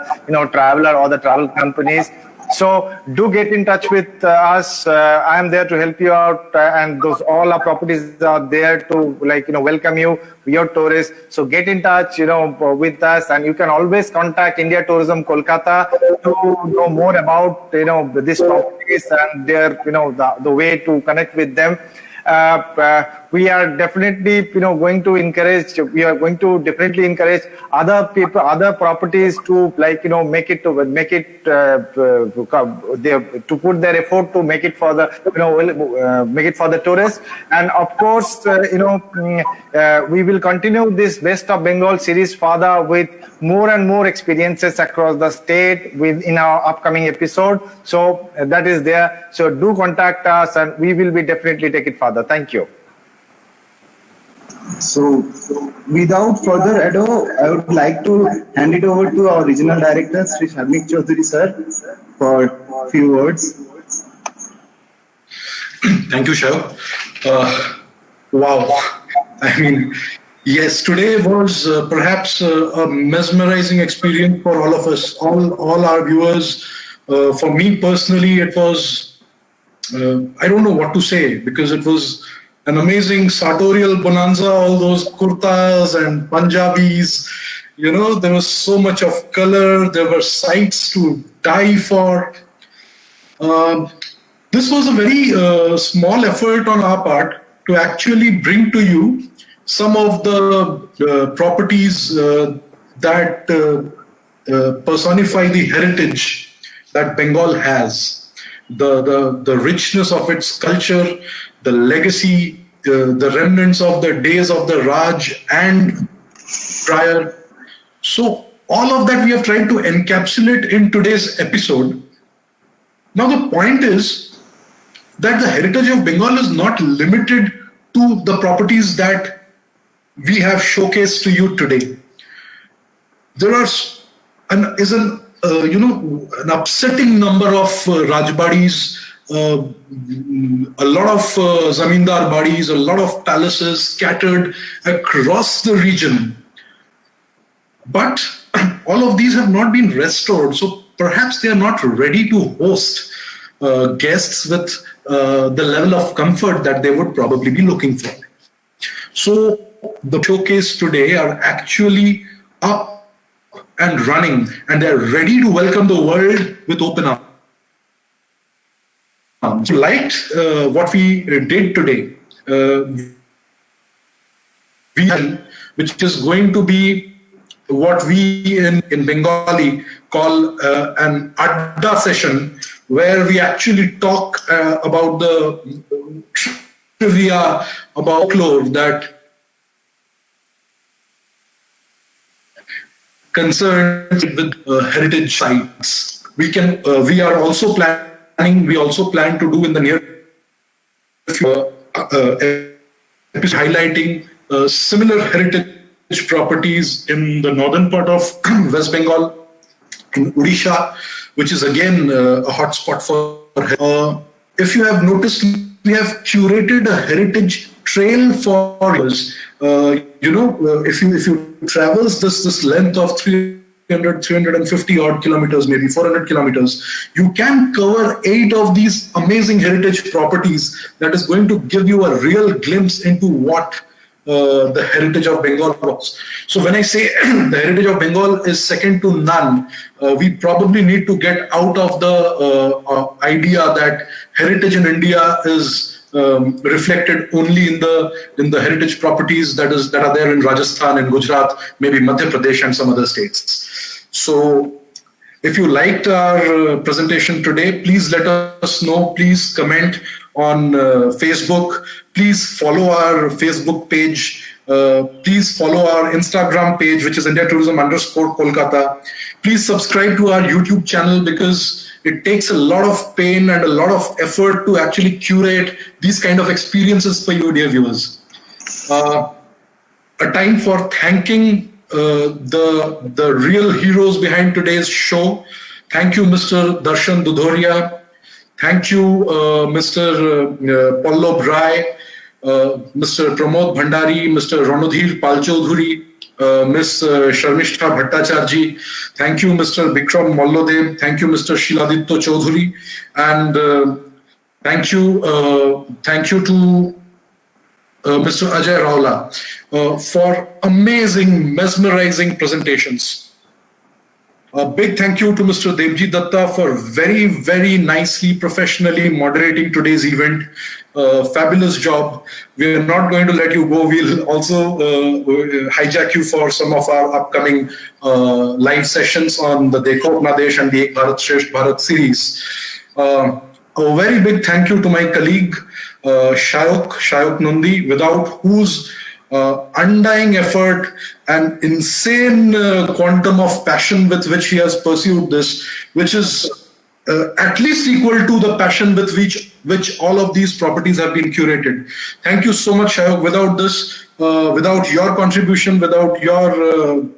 traveler or the travel companies. So do get in touch with us. I am there to help you out, and all our properties are there to welcome you, your tourists. So get in touch, with us, and you can always contact India Tourism Kolkata to know more about these properties and their the way to connect with them. We are definitely going to encourage. We are going to definitely encourage other people, other properties to make it to put their effort to make it for the make it for the tourists. And of course, we will continue this West of Bengal series further with more and more experiences across the state in our upcoming episode. So that is there. So do contact us, and we will be definitely take it further. Thank you. So without further ado, I would like to hand it over to our regional director, Sri Sharnik Chaudhary sir, for a few words. Thank you, Shav. Wow. I mean, yes, today was perhaps a mesmerizing experience for all of us, all our viewers. For me personally, it was, I don't know what to say, because it was an amazing sartorial bonanza, all those kurtas and Punjabis. There was so much of color. There were sights to die for. This was a very small effort on our part to actually bring to you some of the properties that personify the heritage that Bengal has, the richness of its culture, the legacy, the remnants of the days of the Raj and prior. So all of that we have tried to encapsulate in today's episode. Now the point is that the heritage of Bengal is not limited to the properties that we have showcased to you today. There an upsetting number of Rajbadis, a lot of Zamindar Badis, a lot of palaces scattered across the region. But all of these have not been restored, so perhaps they are not ready to host guests with the level of comfort that they would probably be looking for. So the showcase today are actually up and running, and they're ready to welcome the world with open arms. So liked what we did today, which is going to be what we in Bengali call an adda session, where we actually talk about the trivia, about folklore that concerns with heritage sites. We are also planning. We also plan to do in the near future episode highlighting similar heritage properties in the northern part of West Bengal, in Odisha, which is again a hotspot for. If you have noticed, we have curated a heritage trail for us. If you traverse this length of 350 odd kilometers, maybe 400 kilometers, you can cover 8 of these amazing heritage properties. That is going to give you a real glimpse into what the heritage of Bengal was. So when I say the heritage of Bengal is second to none, we probably need to get out of the idea that heritage in India is reflected only in the heritage properties that are there in Rajasthan and Gujarat, maybe Madhya Pradesh and some other states. So if you liked our presentation today, please let us know. Please comment on Facebook. Please follow our Facebook page. Please follow our Instagram page, which is India_Tourism_Kolkata. Please subscribe to our YouTube channel, because it takes a lot of pain and a lot of effort to actually curate these kind of experiences for you, dear viewers. A time for thanking the real heroes behind today's show. Thank you, Mr. Darshan Dudhoria. Thank you, Mr. Pallab Rai. Mr. Pramod Bhandari, Mr. Ranodhir Palchodhuri, Ms. Sharmishta Bhattacharji. Thank you, Mr. Bikram Mollodev. Thank you, Mr. Shiladitya Chaudhuri. And thank you to Mr. Ajay Raula for amazing, mesmerizing presentations. A big thank you to Mr. Devjit Datta for very, very nicely, professionally moderating today's event. Fabulous job. We are not going to let you go. We'll also hijack you for some of our upcoming live sessions on the Dekho Apna Desh and the Ek Bharat Shresth Bharat series. A very big thank you to my colleague, Shayok Nundi, without whose undying effort and insane quantum of passion with which he has pursued this, which is at least equal to the passion with which all of these properties have been curated. Thank you so much, Shayok. Without this, without your contribution, without your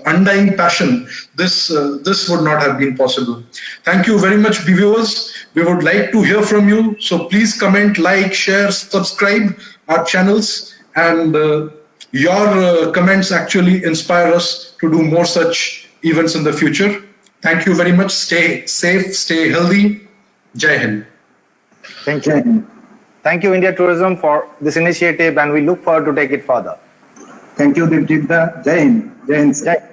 undying passion, this would not have been possible. Thank you very much, viewers. We would like to hear from you. So please comment, like, share, subscribe our channels. And your comments actually inspire us to do more such events in the future. Thank you very much. Stay safe, stay healthy. Jai Hind. Thank you. Thank you, India Tourism, for this initiative, and we look forward to take it further. Thank you, Devjit. Jai Hind. Jai Hind.